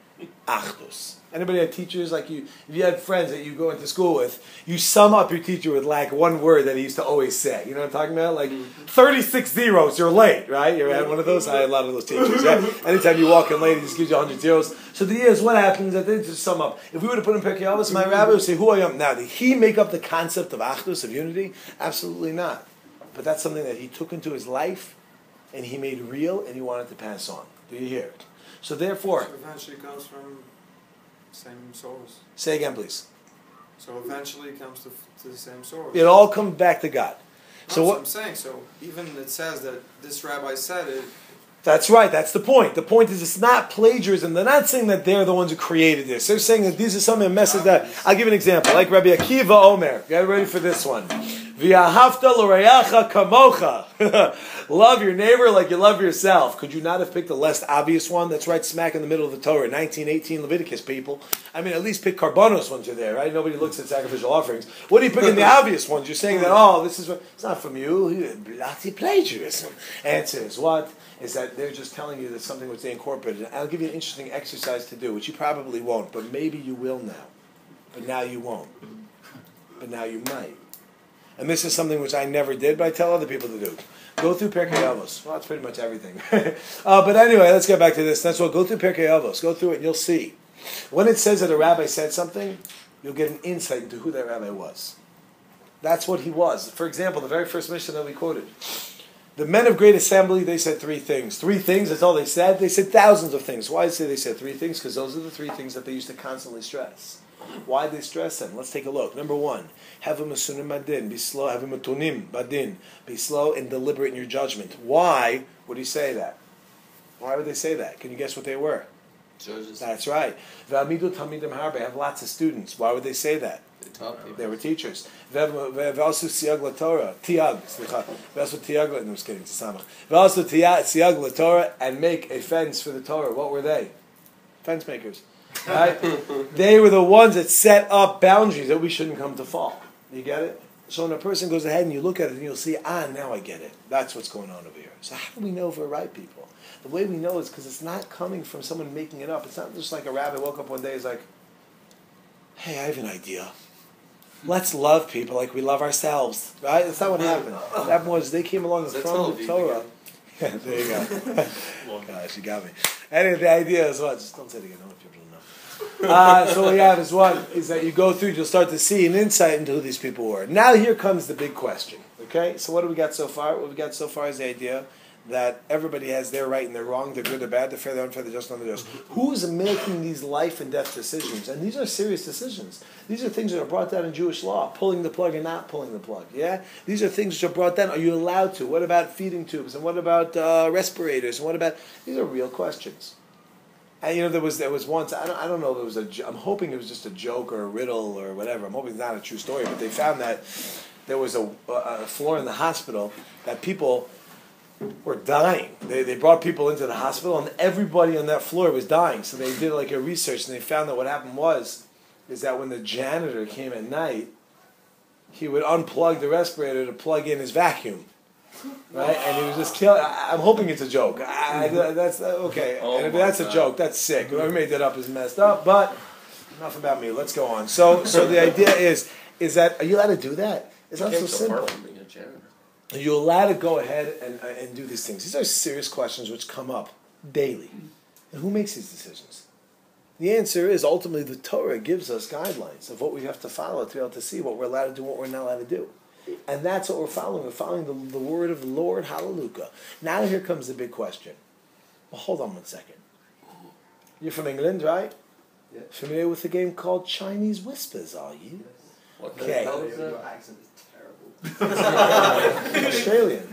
Speaker 4: Achdus. Anybody had teachers like you? If you had friends that you go into school with, you sum up your teacher with like one word that he used to always say. You know what I'm talking about? Like 36 zeros, you're late, right? You ever had one of those? I had a lot of those teachers. Right? Anytime you walk in late, he just gives you 100 zeros. So the idea is, what happens that they just sum up. If we were to put in Pirkei Avos, my rabbi would say, "Who I am." Now, did he make up the concept of Achdus, of unity? Absolutely not. But that's something that he took into his life, and he made real, and he wanted to pass on. Do you hear it? So therefore,
Speaker 7: So eventually it comes from same source.
Speaker 4: Say again, please.
Speaker 7: So eventually it comes to the same source.
Speaker 4: It all comes back to God.
Speaker 7: So what I'm saying, so even it says that this rabbi said it.
Speaker 4: That's right, that's the point. The point is it's not plagiarism. They're not saying that they're the ones who created this. They're saying that these are some messages that... I'll give you an example. Like Rabbi Akiva Omer. Get ready for this one. V'ahavta l'reyacha kamocha. Love your neighbor like you love yourself. Could you not have picked a less obvious one? That's right smack in the middle of the Torah. 1918 Leviticus, people. I mean, at least pick Karbanos once you're there, right? Nobody looks at sacrificial offerings. What are you picking the obvious ones? You're saying that, this is... It's not from you. Bloody plagiarism. Answer is what? Is that they're just telling you that something which they incorporated. I'll give you an interesting exercise to do, which you probably won't, but maybe you will now. But now you won't. But now you might. And this is something which I never did, but I tell other people to do. Go through Pirkei Avos. Well, that's pretty much everything. But anyway, let's get back to this. That's what. Go through Pirkei Avos. Go through it and you'll see. When it says that a rabbi said something, you'll get an insight into who that rabbi was. That's what he was. For example, the very first mission that we quoted. The men of great assembly, they said three things. Three things, that's all they said. They said thousands of things. Why did they said three things? Because those are the three things that they used to constantly stress. Why did they stress them? Let's take a look. Number one, have a masunim badin, be slow, have a matunim badin, be slow and deliberate in your judgment. Why would he say that? Why would they say that? Can you guess what they were?
Speaker 1: Judges.
Speaker 4: That's right. V'amidu talmidim harbe, have lots of students. Why would they say that?
Speaker 1: They taught people.
Speaker 4: They were teachers. V'asu siag l'Torah, tiag, slicha. V'asu tiag l'Torah, no, I'm just kidding, tzamach. V'asu siag l'Torah, and make a fence for the Torah. What were they? Fence makers. Right? They were the ones that set up boundaries that we shouldn't come to fall. You get it? So when a person goes ahead and you look at it and you'll see, now I get it. That's what's going on over here. So how do we know if we're right people? The way we know is because it's not coming from someone making it up. It's not just like a rabbi woke up one day and is like, hey, I have an idea. Let's love people like we love ourselves. Right? That's not what happened. What happened was they came along from the Torah. Yeah, there you go. Gosh, you got me. Anyway, the idea is what? Just don't say it again. I don't want people to know. So what you have is what? Is that you go through, you'll start to see an insight into who these people were. Now here comes the big question. Okay? So what do we got so far? What we got so far is the idea that everybody has their right and their wrong, the good, the bad, the fair, the unfair, the just, and the unjust. Who's making these life and death decisions? And these are serious decisions. These are things that are brought down in Jewish law, pulling the plug and not pulling the plug. Yeah, these are things which are brought down. Are you allowed to? What about feeding tubes? And what about respirators? And what about? These are real questions. And there was once, I don't know if it was I'm hoping it was just a joke or a riddle or whatever. I'm hoping it's not a true story, but they found that there was a floor in the hospital that people were dying. They brought people into the hospital and everybody on that floor was dying. So they did like a research and they found that what happened is that when the janitor came at night, he would unplug the respirator to plug in his vacuum. Right, and he was just killing. I'm hoping it's a joke. That's okay.
Speaker 1: Oh
Speaker 4: and if that's a joke, that's sick. Whoever made that up is messed up. But enough about me. Let's go on. So the idea is that are you allowed to do that? It's not so simple. Are you allowed to go ahead and do these things? These are serious questions which come up daily. And who makes these decisions? The answer is ultimately the Torah gives us guidelines of what we have to follow to be able to see what we're allowed to do, what we're not allowed to do. And that's what we're following. We're following the word of the Lord. Hallelujah. Now here comes the big question. Well, hold on one second. You're from England, right?
Speaker 6: Yeah.
Speaker 4: Familiar with the game called Chinese Whispers, are you? Okay.
Speaker 6: Your accent is terrible.
Speaker 4: Australian.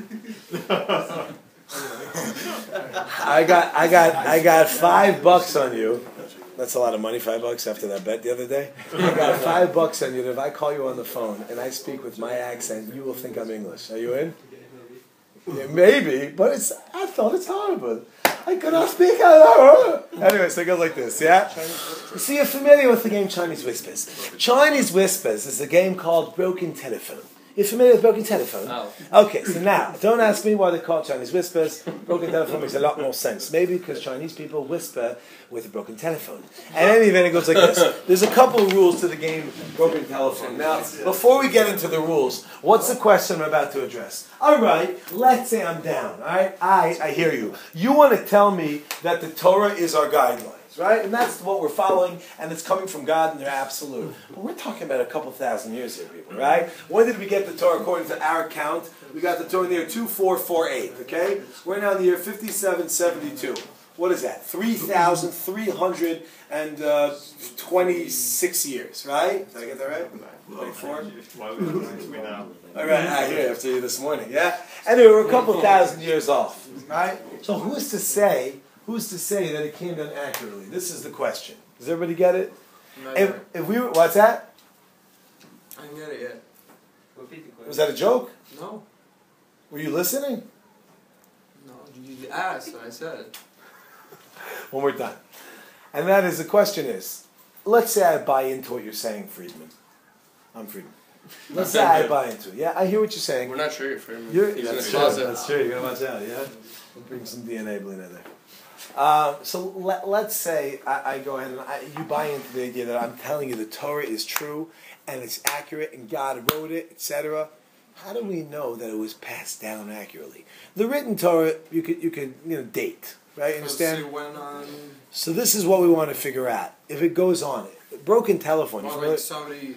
Speaker 4: I got $5 on you. That's a lot of money, $5 after that bet the other day. I got $5 on you that if I call you on the phone and I speak with my accent, you will think I'm English. Are you in? Yeah, maybe, but I thought it's horrible. I cannot speak. Anyway, so it goes like this, yeah? So you're familiar with the game Chinese Whispers. Chinese Whispers is a game called Broken Telephone. You're familiar with Broken Telephone?
Speaker 1: Oh.
Speaker 4: Okay, so now, don't ask me why they call it Chinese Whispers. Broken Telephone makes a lot more sense. Maybe because Chinese people whisper with a broken telephone. And in any event, it goes like this. There's a couple of rules to the game Broken Telephone. Now, before we get into the rules, what's the question I'm about to address? All right, let's say I'm down, all right? I hear you. You want to tell me that the Torah is our guideline. Right? And that's what we're following, and it's coming from God, and they're absolute. But we're talking about a couple thousand years here, people, right? When did we get the Torah according to our count? We got the Torah in the year 2448, okay? We're now in the year 5772. What is that? 3,326 years, right? Did I get that right? 24? All right, I hear after you this morning, yeah? Anyway, we're a couple thousand years off, right? So who's to say that it came done accurately? This is the question. Does everybody get it? If we were, what's that?
Speaker 7: I didn't get it yet.
Speaker 4: Was that a joke?
Speaker 7: No.
Speaker 4: Were you listening?
Speaker 7: No, you asked, and I said.
Speaker 4: One more time. And that is, the question is, let's say I buy into what you're saying, Friedman. I'm Friedman. Let's say I buy into it. Yeah, I hear what you're saying.
Speaker 1: We're not sure you're Friedman.
Speaker 4: He's
Speaker 1: in
Speaker 4: that's
Speaker 1: the
Speaker 4: true.
Speaker 1: closet.
Speaker 4: That's true. You're going to watch out, yeah? We'll bring some DNA bleeding in there. So let's say I go ahead and you buy into the idea that I'm telling you the Torah is true and it's accurate and God wrote it, etc. How do we know that it was passed down accurately? The written Torah you could date, right? You understand? So this is what we want to figure out. If it goes on, broken telephone.
Speaker 7: Like somebody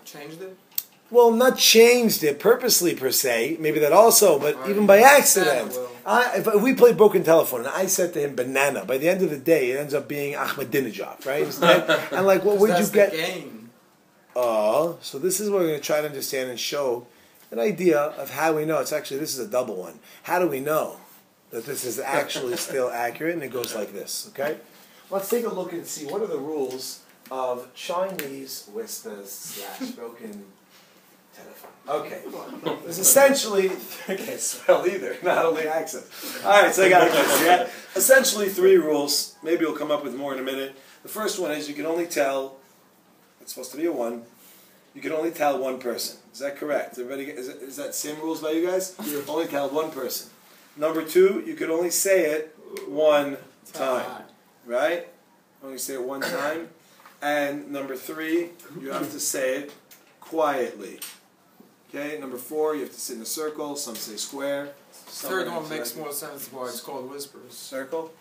Speaker 7: changed it?
Speaker 4: Well, not changed it purposely per se, maybe that also, but even by accident. If we played broken telephone and I said to him banana, by the end of the day it ends up being Ahmadinejad, right? And like, well, where'd you get? So this is what we're going to try to understand and show an idea of how we know. It's actually, this is a double one. How do we know that this is actually still accurate? And it goes like this, okay? Let's take a look and see what are the rules of Chinese Whispers / broken telephone. Okay. There's essentially, I can't spell either, not only accent. Alright, so I got it. Yeah? Essentially 3 rules. Maybe we'll come up with more in a minute. The first one is you can only tell, it's supposed to be a 1, you can only tell one person. Is that correct? Everybody, is that same rules by you guys? You only tell one person. Number 2, you can only say it one time. Right? Only say it one time. And number 3, you have to say it quietly. Okay, number 4, you have to sit in a circle. Some say square.
Speaker 7: The third one makes more sense why it's called whispers.
Speaker 4: Circle?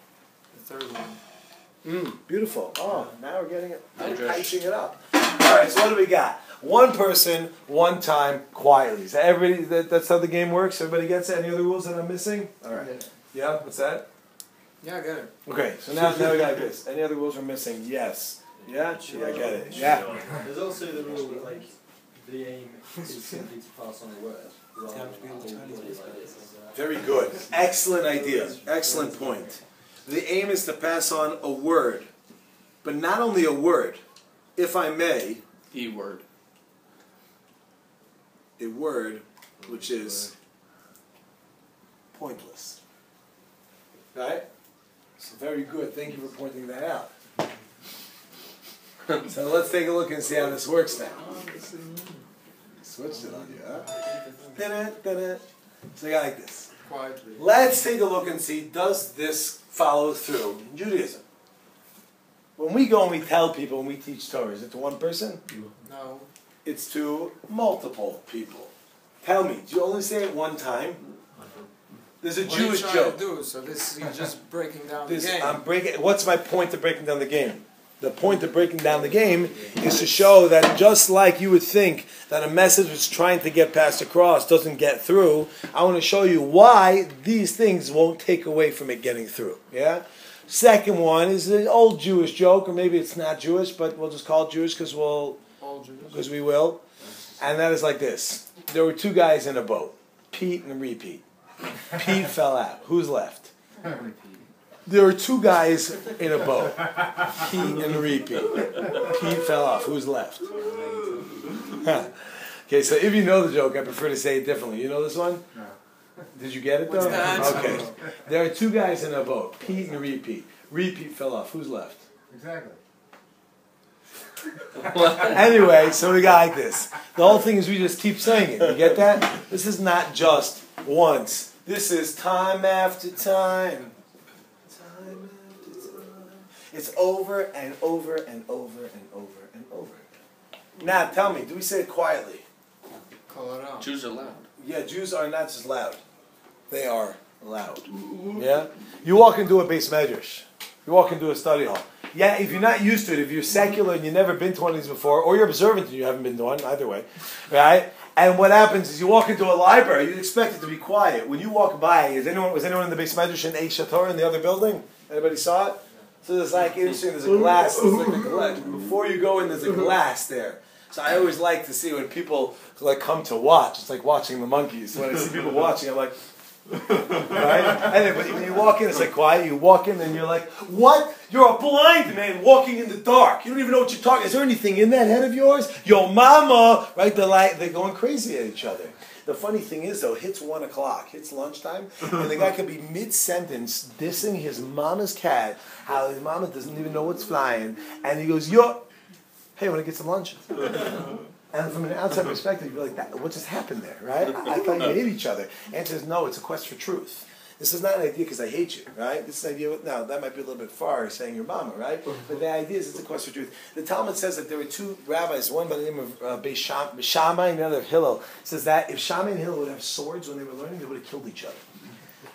Speaker 7: The third one.
Speaker 4: Beautiful. Oh, now we're getting it. I'm patching it up. Alright, so what do we got? one person, one time, quietly. Is that everybody? That's how the game works. Everybody gets it. Any other rules that I'm missing? All right. Yeah. What's that?
Speaker 7: Yeah, I get it.
Speaker 4: Okay. So now we got this. Any other rules we're missing? Yes. Yeah. Yeah. I get it. Yeah.
Speaker 6: There's also the rule that like the aim is simply to pass on a word.
Speaker 4: Very good. Excellent idea. Excellent point. The aim is to pass on a word, but not only a word. If I may,
Speaker 1: E-word.
Speaker 4: a word which is pointless. Right? So very good. Thank you for pointing that out. So let's take a look and see how this works now. Switched it on you, huh? Da-da. So you got like this.
Speaker 7: Quietly.
Speaker 4: Let's take a look and see, does this follow through in Judaism? When we go and we tell people, when we teach Torah, is it to one person?
Speaker 7: No.
Speaker 4: It's to multiple people. Tell me, do you only say it one time? There's a
Speaker 7: What are you
Speaker 4: Jewish
Speaker 7: trying
Speaker 4: joke.
Speaker 7: to do? So this you're just breaking down the game.
Speaker 4: What's my point of breaking down the game? The point of breaking down the game is to show that just like you would think that a message was trying to get passed across doesn't get through, I want to show you why these things won't take away from it getting through. Yeah? Second one is an old Jewish joke, or maybe it's not Jewish, but we'll just call it Jewish because we will. And that is like this. There were two guys in a boat, Pete and Repeat. Pete fell out. Who's left? There were two guys in a boat, Pete and Repeat. Pete fell off. Who's left? Okay, so if you know the joke, I prefer to say it differently. You know this one?
Speaker 6: No.
Speaker 4: Did you get it though?
Speaker 7: What's the answer?
Speaker 4: Okay. There are two guys in a boat, Pete and Repeat. Repeat fell off. Who's left?
Speaker 6: Exactly.
Speaker 4: Anyway, so we got like this. The whole thing is we just keep saying it. You get that? This is not just once. This is time after time. Time after time. It's over and over and over and over and over. Now, tell me, do we say it quietly?
Speaker 7: Call it out.
Speaker 1: Jews are loud.
Speaker 4: Yeah, Jews are not just loud. They are loud. Yeah? You walk into a base medrash. You walk into a study hall. Yeah, if you're not used to it, if you're secular and you've never been to one of these before, or you're observant and you haven't been to one, either way, right? And what happens is you walk into a library, you'd expect it to be quiet. When you walk by, was anyone in the base medrash in Eish HaTorah in the other building? Anybody saw it? So there's like, interesting, there's a glass, there's like a glass. Before you go in, there's a glass there. So I always like to see when people like come to watch. It's like watching the monkeys. When I see people watching, I'm like, right? And then, but when you walk in, it's like quiet. You walk in and you're like, what? You're a blind man walking in the dark. You don't even know what you're talking. Is there anything in that head of yours? Yo, mama, right? They're going crazy at each other. The funny thing is, though, hits 1 o'clock, hits lunchtime, and the guy could be mid-sentence dissing his mama's cat, how his mama doesn't even know what's flying, and he goes, yo, hey, want to get some lunch? And from an outside perspective, you're like, what just happened there, right? I thought you hate each other. Answer is no, it's a quest for truth. This is not an idea because I hate you, right? This is an idea, now that might be a little bit far, saying your mama, right? But the idea is it's a quest for truth. The Talmud says that there were two rabbis, one by the name of Beis Shammai and the other of Hillel. It says that if Shammai and Hillel would have swords when they were learning, they would have killed each other.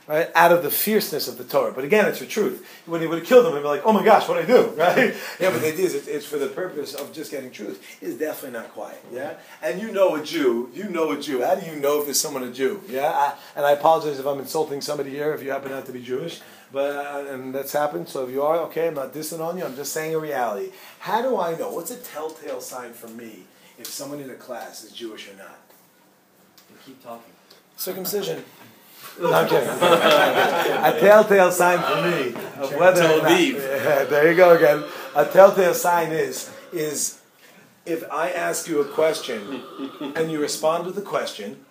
Speaker 4: Right? Out of the fierceness of the Torah. But again, it's for truth. When he would have killed them, they'd be like, oh my gosh, what'd I do? Right? Yeah, but the idea is it's for the purpose of just getting truth. It's definitely not quiet. Yeah? And you know a Jew. How do you know if there's someone a Jew? Yeah? And I apologize if I'm insulting somebody here, if you happen not to be Jewish. But and that's happened. So if you are, okay, I'm not dissing on you. I'm just saying a reality. How do I know? What's a telltale sign for me if someone in a class is Jewish or not?
Speaker 8: You keep talking.
Speaker 4: Circumcision. No, I'm kidding. A telltale sign for me of whether or not, there you go again. A telltale sign is if I ask you a question and you respond with a question,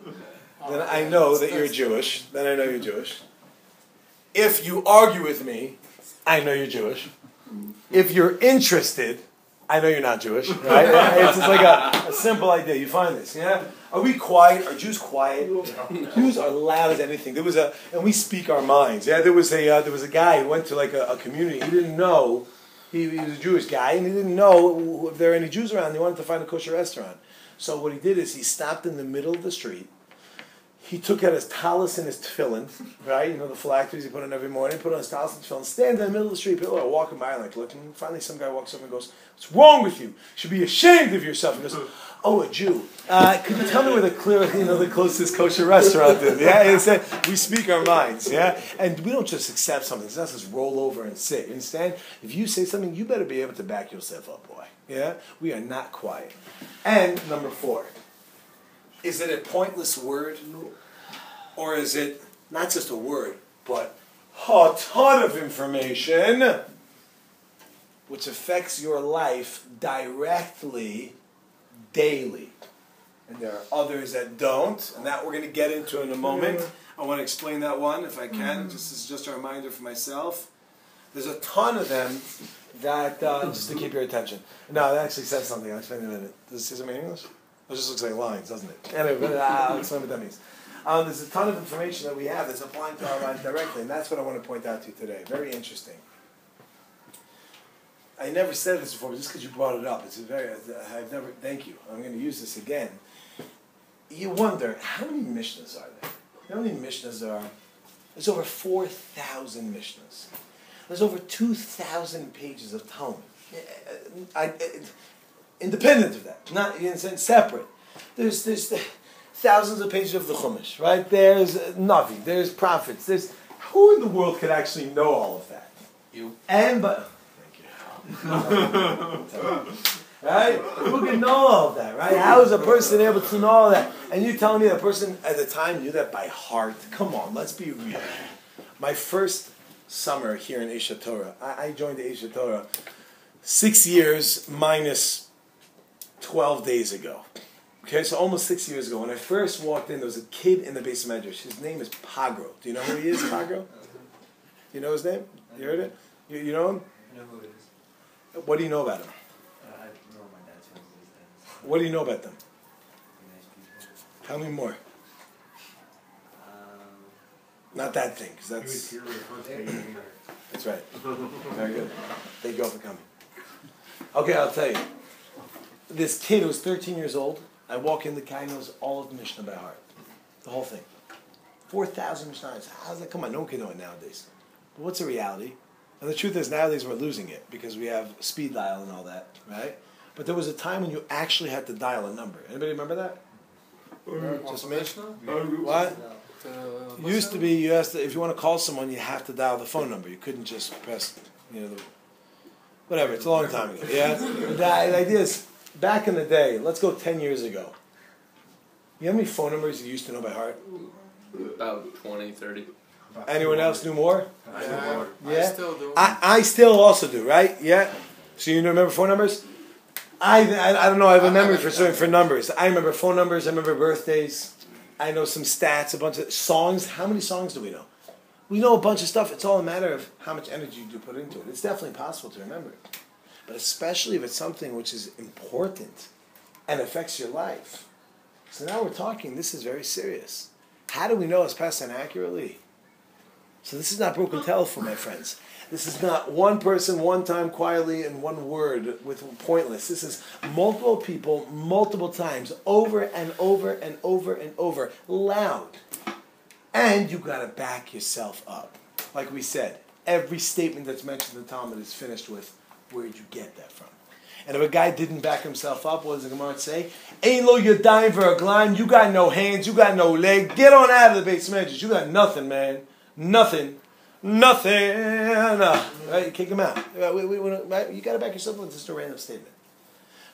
Speaker 4: then I know that you're Jewish. Then I know you're Jewish. If you argue with me, I know you're Jewish. If you're interested, I know you're not Jewish. Right? It's just like a simple idea. You find this, yeah? Are we quiet? Are Jews quiet? Jews are loud as anything. And we speak our minds. Yeah, there was a guy who went to like a community. He didn't know he was a Jewish guy, and he didn't know if there were any Jews around. He wanted to find a kosher restaurant. So what he did is he stopped in the middle of the street. He took out his tallis and his tefillin, right? You know the phylacteries he put on every morning. Put on his tallis and tefillin. Stand in the middle of the street. People are walking by, like looking. Finally, some guy walks up and goes, "What's wrong with you? You should be ashamed of yourself." He goes, Oh, a Jew. Could you tell me where the closest kosher restaurant is? Yeah, it's that we speak our minds. Yeah, and we don't just accept something. It's not just roll over and sit. Instead, if you say something, you better be able to back yourself up, boy. Yeah, we are not quiet. And number 4, is it a pointless word, or is it not just a word, but a ton of information which affects your life directly, daily? And there are others that don't, and that we're going to get into in a moment. I want to explain that one if I can. This is just a reminder for myself. There's a ton of them that, just to keep your attention. No, it actually says something. I'll explain in a minute. Does it say something in English? It just looks like lines, doesn't it? Anyway, but, I'll explain what that means. There's a ton of information that we have that's applying to our lives directly, and that's what I want to point out to you today. Very interesting. I never said this before, but just because you brought it up, thank you. I'm going to use this again. You wonder, how many Mishnahs are there? How many Mishnahs are? There's over 4,000 Mishnahs. There's over 2,000 pages of Talmud. Independent of that, not in a sense separate. There's thousands of pages of the Chumash, right? There's Navi, there's prophets, who in the world could actually know all of that?
Speaker 1: You.
Speaker 4: Right? Who can know all of that, right? How is a person able to know all that? And you telling me that person at the time knew that by heart? Come on, let's be real. My first summer here in Esha Torah, I joined the Esha Torah 6 years minus 12 days ago. Okay, so almost 6 years ago. When I first walked in, there was a kid in the base of Medrash. His name is Pagro. Do you know who he is, Pagro? You know his name? You heard it? You know him?
Speaker 8: I know who it is.
Speaker 4: What do you know about him?
Speaker 8: I know my dad's friends with his dad.
Speaker 4: What do you know about them?
Speaker 8: Nice people.
Speaker 4: Tell me more. Not that thing, because that's... That's right. Very good. Thank you all for coming. Okay, I'll tell you. This kid who was 13 years old, I walk in, the guy knows all of the Mishnah by heart. The whole thing. 4,000 Mishnahs. How's that? Come on, no one can know it nowadays. But what's the reality? And the truth is, nowadays we're losing it because we have speed dial and all that, right? But there was a time when you actually had to dial a number. Anybody remember that? Just me? What? Used to be, if you want to call someone, you have to dial the phone number. You couldn't just press, whatever. It's a long time ago. Yeah. The idea is, back in the day, let's go 10 years ago. You know how many phone numbers you used to know by heart?
Speaker 1: About 20, 30.
Speaker 4: Anyone else knew more?
Speaker 7: Yeah.
Speaker 4: Yeah.
Speaker 7: I still do.
Speaker 4: I still also do, right? Yeah. So you remember phone numbers? I don't know. I have a memory for numbers. I remember phone numbers. I remember birthdays. I know some stats, a bunch of songs. How many songs do we know? We know a bunch of stuff. It's all a matter of how much energy you do put into it. It's definitely possible to remember it. But especially if it's something which is important and affects your life. So now we're talking, this is very serious. How do we know it's passed on accurately? So this is not broken telephone, my friends. This is not one person, one time, quietly, in one word, with pointless. This is multiple people, multiple times, over and over and over and over, loud. And you got to back yourself up. Like we said, every statement that's mentioned in the Talmud is finished with, where did you get that from? And if a guy didn't back himself up, what does the Gemara say? Ain't lo yadayim v'raglayim, you got no hands, you got no leg, get on out of the base measures, you got nothing, man. Nothing. Right? You kick him out. Right? You got to back yourself up with just a random statement.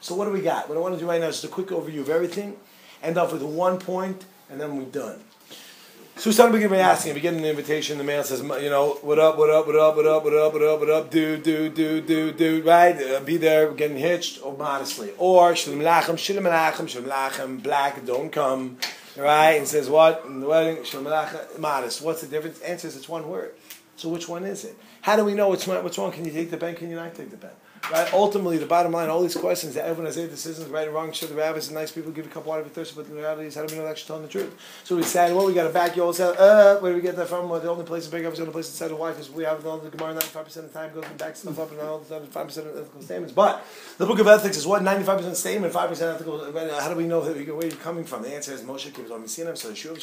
Speaker 4: So what do we got? What I want to do right now is just a quick overview of everything, end off with 1 point, and then we're done. So some people be asking, if you get an invitation, the man says, what up, dude, right? Be there, getting hitched, or modestly. Or, shalom alachem, black, don't come. Right? And says what? In the wedding, shalom alachem, modest. What's the difference? Answer is it's one word. So which one is it? How do we know which one? Can you take the pen? Can you not take the pen? Right? Ultimately, the bottom line, all these questions that everyone has made decisions, right and wrong, sure, the rabbis and nice people give you a cup of water if you're thirsty, but the reality is, how do we know they're actually telling the truth? So we said, we got to back you all say, where do we get that from? Well, the only place the big rabbis the only place inside the wife is we have the Gemara 95% of the time goes and backs stuff up and all the 5% of ethical statements. But the book of ethics is what? 95% statement, 5% ethical. How do we know where you're coming from? The answer is Moshe keeps on Sinai, so Shuv,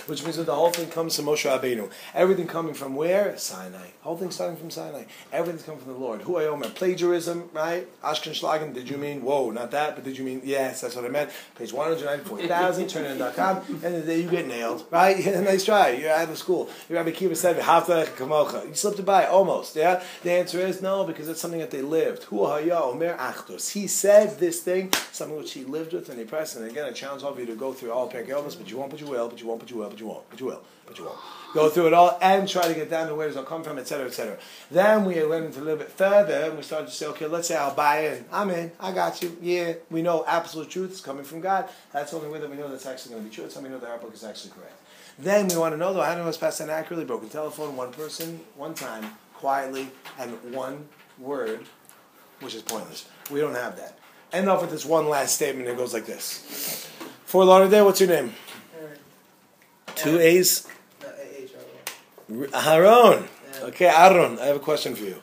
Speaker 4: which means that the whole thing comes from Moshe Rabbeinu. Everything coming from where? Sinai. Whole thing starting from Sinai. Everything things come from the Lord. Hu Omer, plagiarism, right? Ashken Schlagen, did you mean, whoa, not that, but did you mean, yes, that's what I meant. Page 194,000, turnin.com, and the day you get nailed, right? Nice try, you're out of school. Your Rabbi Kiva said, you slipped it by, almost, yeah? The answer is no, because it's something that they lived. Hu Omer Achtos. He said this thing, something which he lived with, and he pressed, and again, I challenge all of you to go through all Perkei Avos, but you won't, but you will, but you won't, but you will, but you won't, but you will, but you won't. Go through it all and try to get down to where does it come from, etc., etc. Then we went into a little bit further and we started to say, okay, let's say I'll buy in. I'm in. I got you. Yeah, we know absolute truth is coming from God. That's the only way that we know that's actually going to be true. It's how we know that our book is actually correct. Then we want to know, though, how do we know pass that accurately? Broken telephone, one person, one time, quietly, and one word, which is pointless. We don't have that. End off with this one last statement. It goes like this. Fort Lauderdale, what's your name? Two A's? Aaron. Okay, Aaron, I have a question for you.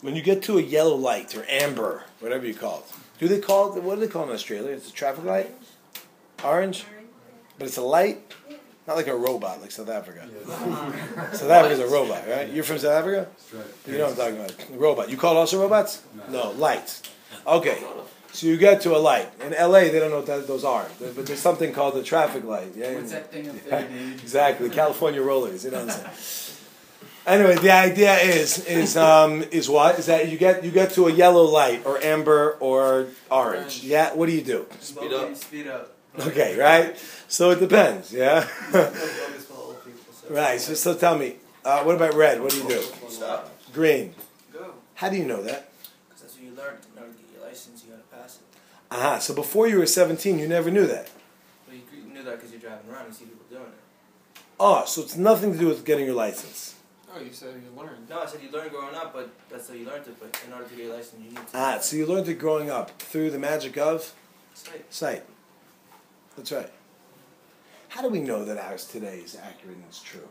Speaker 4: When you get to a yellow light or amber, whatever you call it, what do they call it in Australia? It's a traffic light? Orange? But it's a light? Not like a robot, like South Africa. South Africa's a robot, right? You're from South Africa?
Speaker 9: That's right.
Speaker 4: You know what I'm talking about. A robot. You call it also robots? No, lights. Okay. So you get to a light. In LA, they don't know what those are. But there's something called the traffic light. Yeah?
Speaker 2: What's that thing up there, dude?
Speaker 4: Exactly. California rollers. You know what I'm saying? Anyway, the idea is what? Is that you get to a yellow light or amber or orange. Yeah? What do?
Speaker 7: Speed up.
Speaker 4: Okay, right? So it depends, yeah? Right, so tell me, what about red? What do?
Speaker 7: Stop.
Speaker 4: Green.
Speaker 7: Go.
Speaker 4: How do you know that?
Speaker 7: Because that's what you learned. In order to get your license, you got to pass it.
Speaker 4: Aha, so before you were 17, you never knew that?
Speaker 7: Well, you knew that because you're driving around and see people doing it.
Speaker 4: Oh, so it's nothing to do with getting your license.
Speaker 7: Oh, you said you learned. No, I said you learned growing up, but that's how you learned it. But in order to get your license, you need to.
Speaker 4: So you learned it growing up through the magic of? Sight. That's right. How do we know that ours today is accurate and it's true?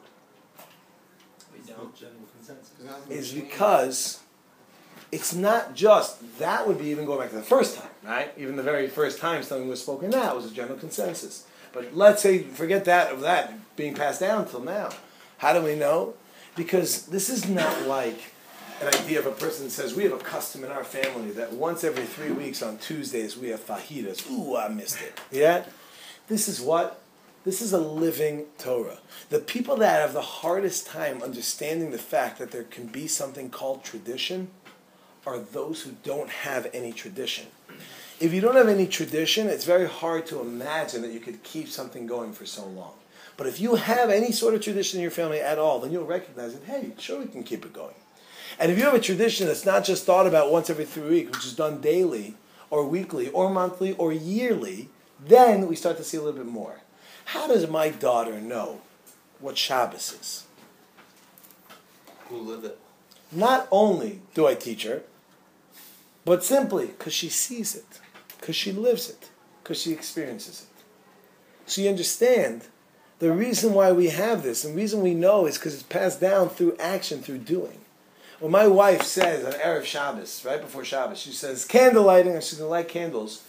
Speaker 7: We don't.
Speaker 6: General consensus.
Speaker 4: Is because it's not just, that would be even going back to the first time, right? Even the very first time something was spoken, that was a general consensus. But let's say, forget that of that being passed down till now. How do we know? Because this is not like an idea of a person that says, we have a custom in our family that once every 3 weeks on Tuesdays we have fajitas. Ooh, I missed it. Yeah? This is what? This is a living Torah. The people that have the hardest time understanding the fact that there can be something called tradition are those who don't have any tradition. If you don't have any tradition, it's very hard to imagine that you could keep something going for so long. But if you have any sort of tradition in your family at all, then you'll recognize that, hey, sure we can keep it going. And if you have a tradition that's not just thought about once every 3 weeks, which is done daily, or weekly, or monthly, or yearly, then we start to see a little bit more. How does my daughter know what Shabbos is?
Speaker 5: Who live it?
Speaker 4: Not only do I teach her, but simply because she sees it, because she lives it, because she experiences it. So you understand, the reason why we have this, and the reason we know is because it's passed down through action, through doing. When my wife says on Erev Shabbos, right before Shabbos, she says, candle lighting, and she's going to light candles.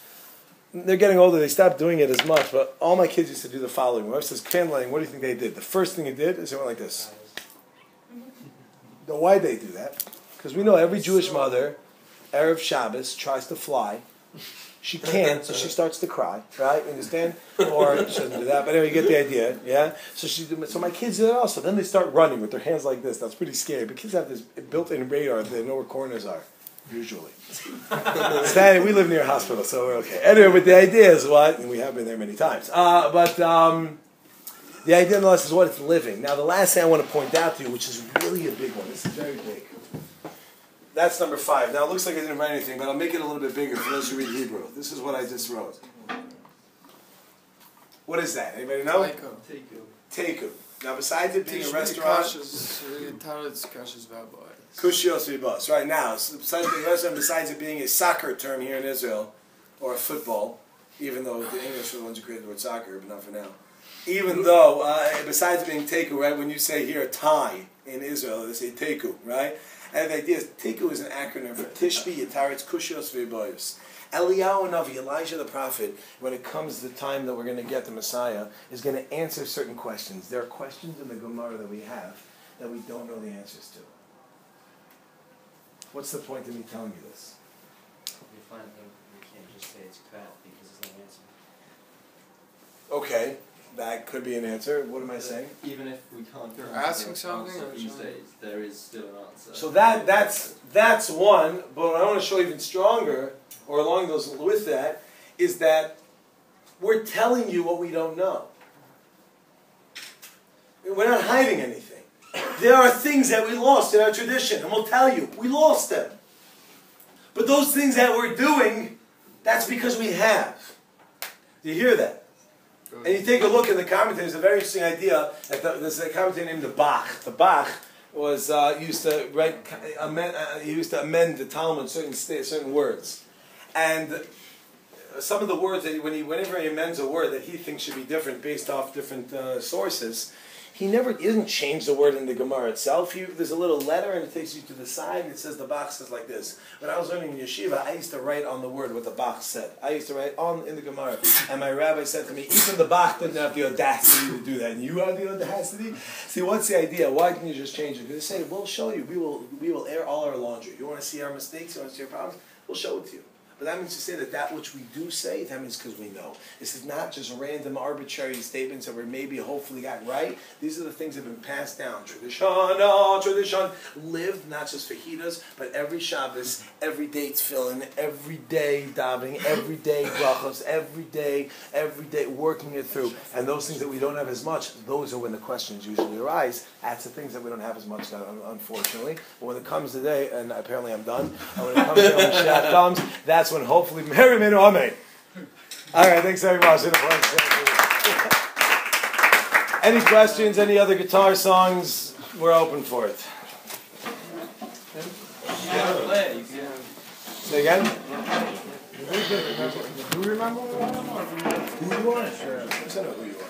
Speaker 4: They're getting older, they stopped doing it as much, but all my kids used to do the following. My wife says, candle lighting, what do you think they did? The first thing they did is they went like this. Now, why they do that? Because we know every Jewish mother, Erev Shabbos, tries to fly. She can't, so she starts to cry, right? You understand? Or she doesn't do that, but anyway, you get the idea, yeah? So my kids do that also. Then they start running with their hands like this. That's pretty scary. But kids have this built-in radar. They know where corners are, usually. We live near a hospital, so we're okay. Anyway, but the idea is what? And we have been there many times. The idea nonetheless is what? It's living. Now, the last thing I want to point out to you, which is really a big one. This is very big. That's number 5. Now, it looks like I didn't write anything, but I'll make it a little bit bigger for those who read Hebrew. This is what I just wrote. What is that? Anybody know? Teku. Now, besides it being a restaurant... Kushios vibos. Right now, besides being a restaurant, besides it being a soccer term here in Israel, or a football, even though the English are the ones who created the word soccer, but not for now. Even though, besides being teku, right, when you say here tie in Israel, they say teku, right? And the idea is, teku is an acronym for Tishbi, Yitaretz, Kushios, V'boyos. Eliyahu Navi, Elijah the prophet, when it comes to the time that we're going to get the Messiah, is going to answer certain questions. There are questions in the Gemara that we have that we don't know the answers to. What's the point of me telling you this?
Speaker 8: We find them, we can't just say it's crap because there's no answer.
Speaker 4: Okay, that could be an answer. What am I saying?
Speaker 6: Even if we can't
Speaker 1: You're
Speaker 6: guarantee
Speaker 1: asking
Speaker 6: the
Speaker 1: something
Speaker 6: answer
Speaker 1: or
Speaker 6: these
Speaker 1: something?
Speaker 6: days, there is still an answer.
Speaker 4: So that's one, but what I want to show even stronger, or along those with that, is that we're telling you what we don't know. We're not hiding anything. There are things that we lost in our tradition, and we'll tell you, we lost them. But those things that we're doing, that's because we have. Do you hear that? And you take a look in the commentary, there's a very interesting idea. There's a commentator named the Bach. The Bach was used to he used to amend the Talmud certain words, and some of the words that whenever he amends a word that he thinks should be different based off different sources, he doesn't change the word in the Gemara itself. There's a little letter and it takes you to the side and it says, the Bach says like this. When I was learning in yeshiva, I used to write on the word what the Bach said. I used to write in the Gemara. And my rabbi said to me, even the Bach didn't have the audacity to do that. And you have the audacity? See, what's the idea? Why didn't you just change it? Because they say, we'll show you. We will air all our laundry. You want to see our mistakes? You want to see our problems? We'll show it to you. But that means to say that which we do say, that means because we know. This is not just random, arbitrary statements that we maybe hopefully got right. These are the things that have been passed down. Tradition, lived, not just fajitas, but every Shabbos, every day tefillin, every day davening, every day brachos, every day, working it through. And those things that we don't have as much, those are when the questions usually arise. That's the things that we don't have as much, unfortunately. But when it comes today, and apparently I'm done, and when it comes to when Mashiach comes, that's when hopefully Mary Menu Amen. All right, thanks very much. Any questions? Any other guitar songs? We're open for it. Say again? Do you remember who you are? Sure. I know who you are.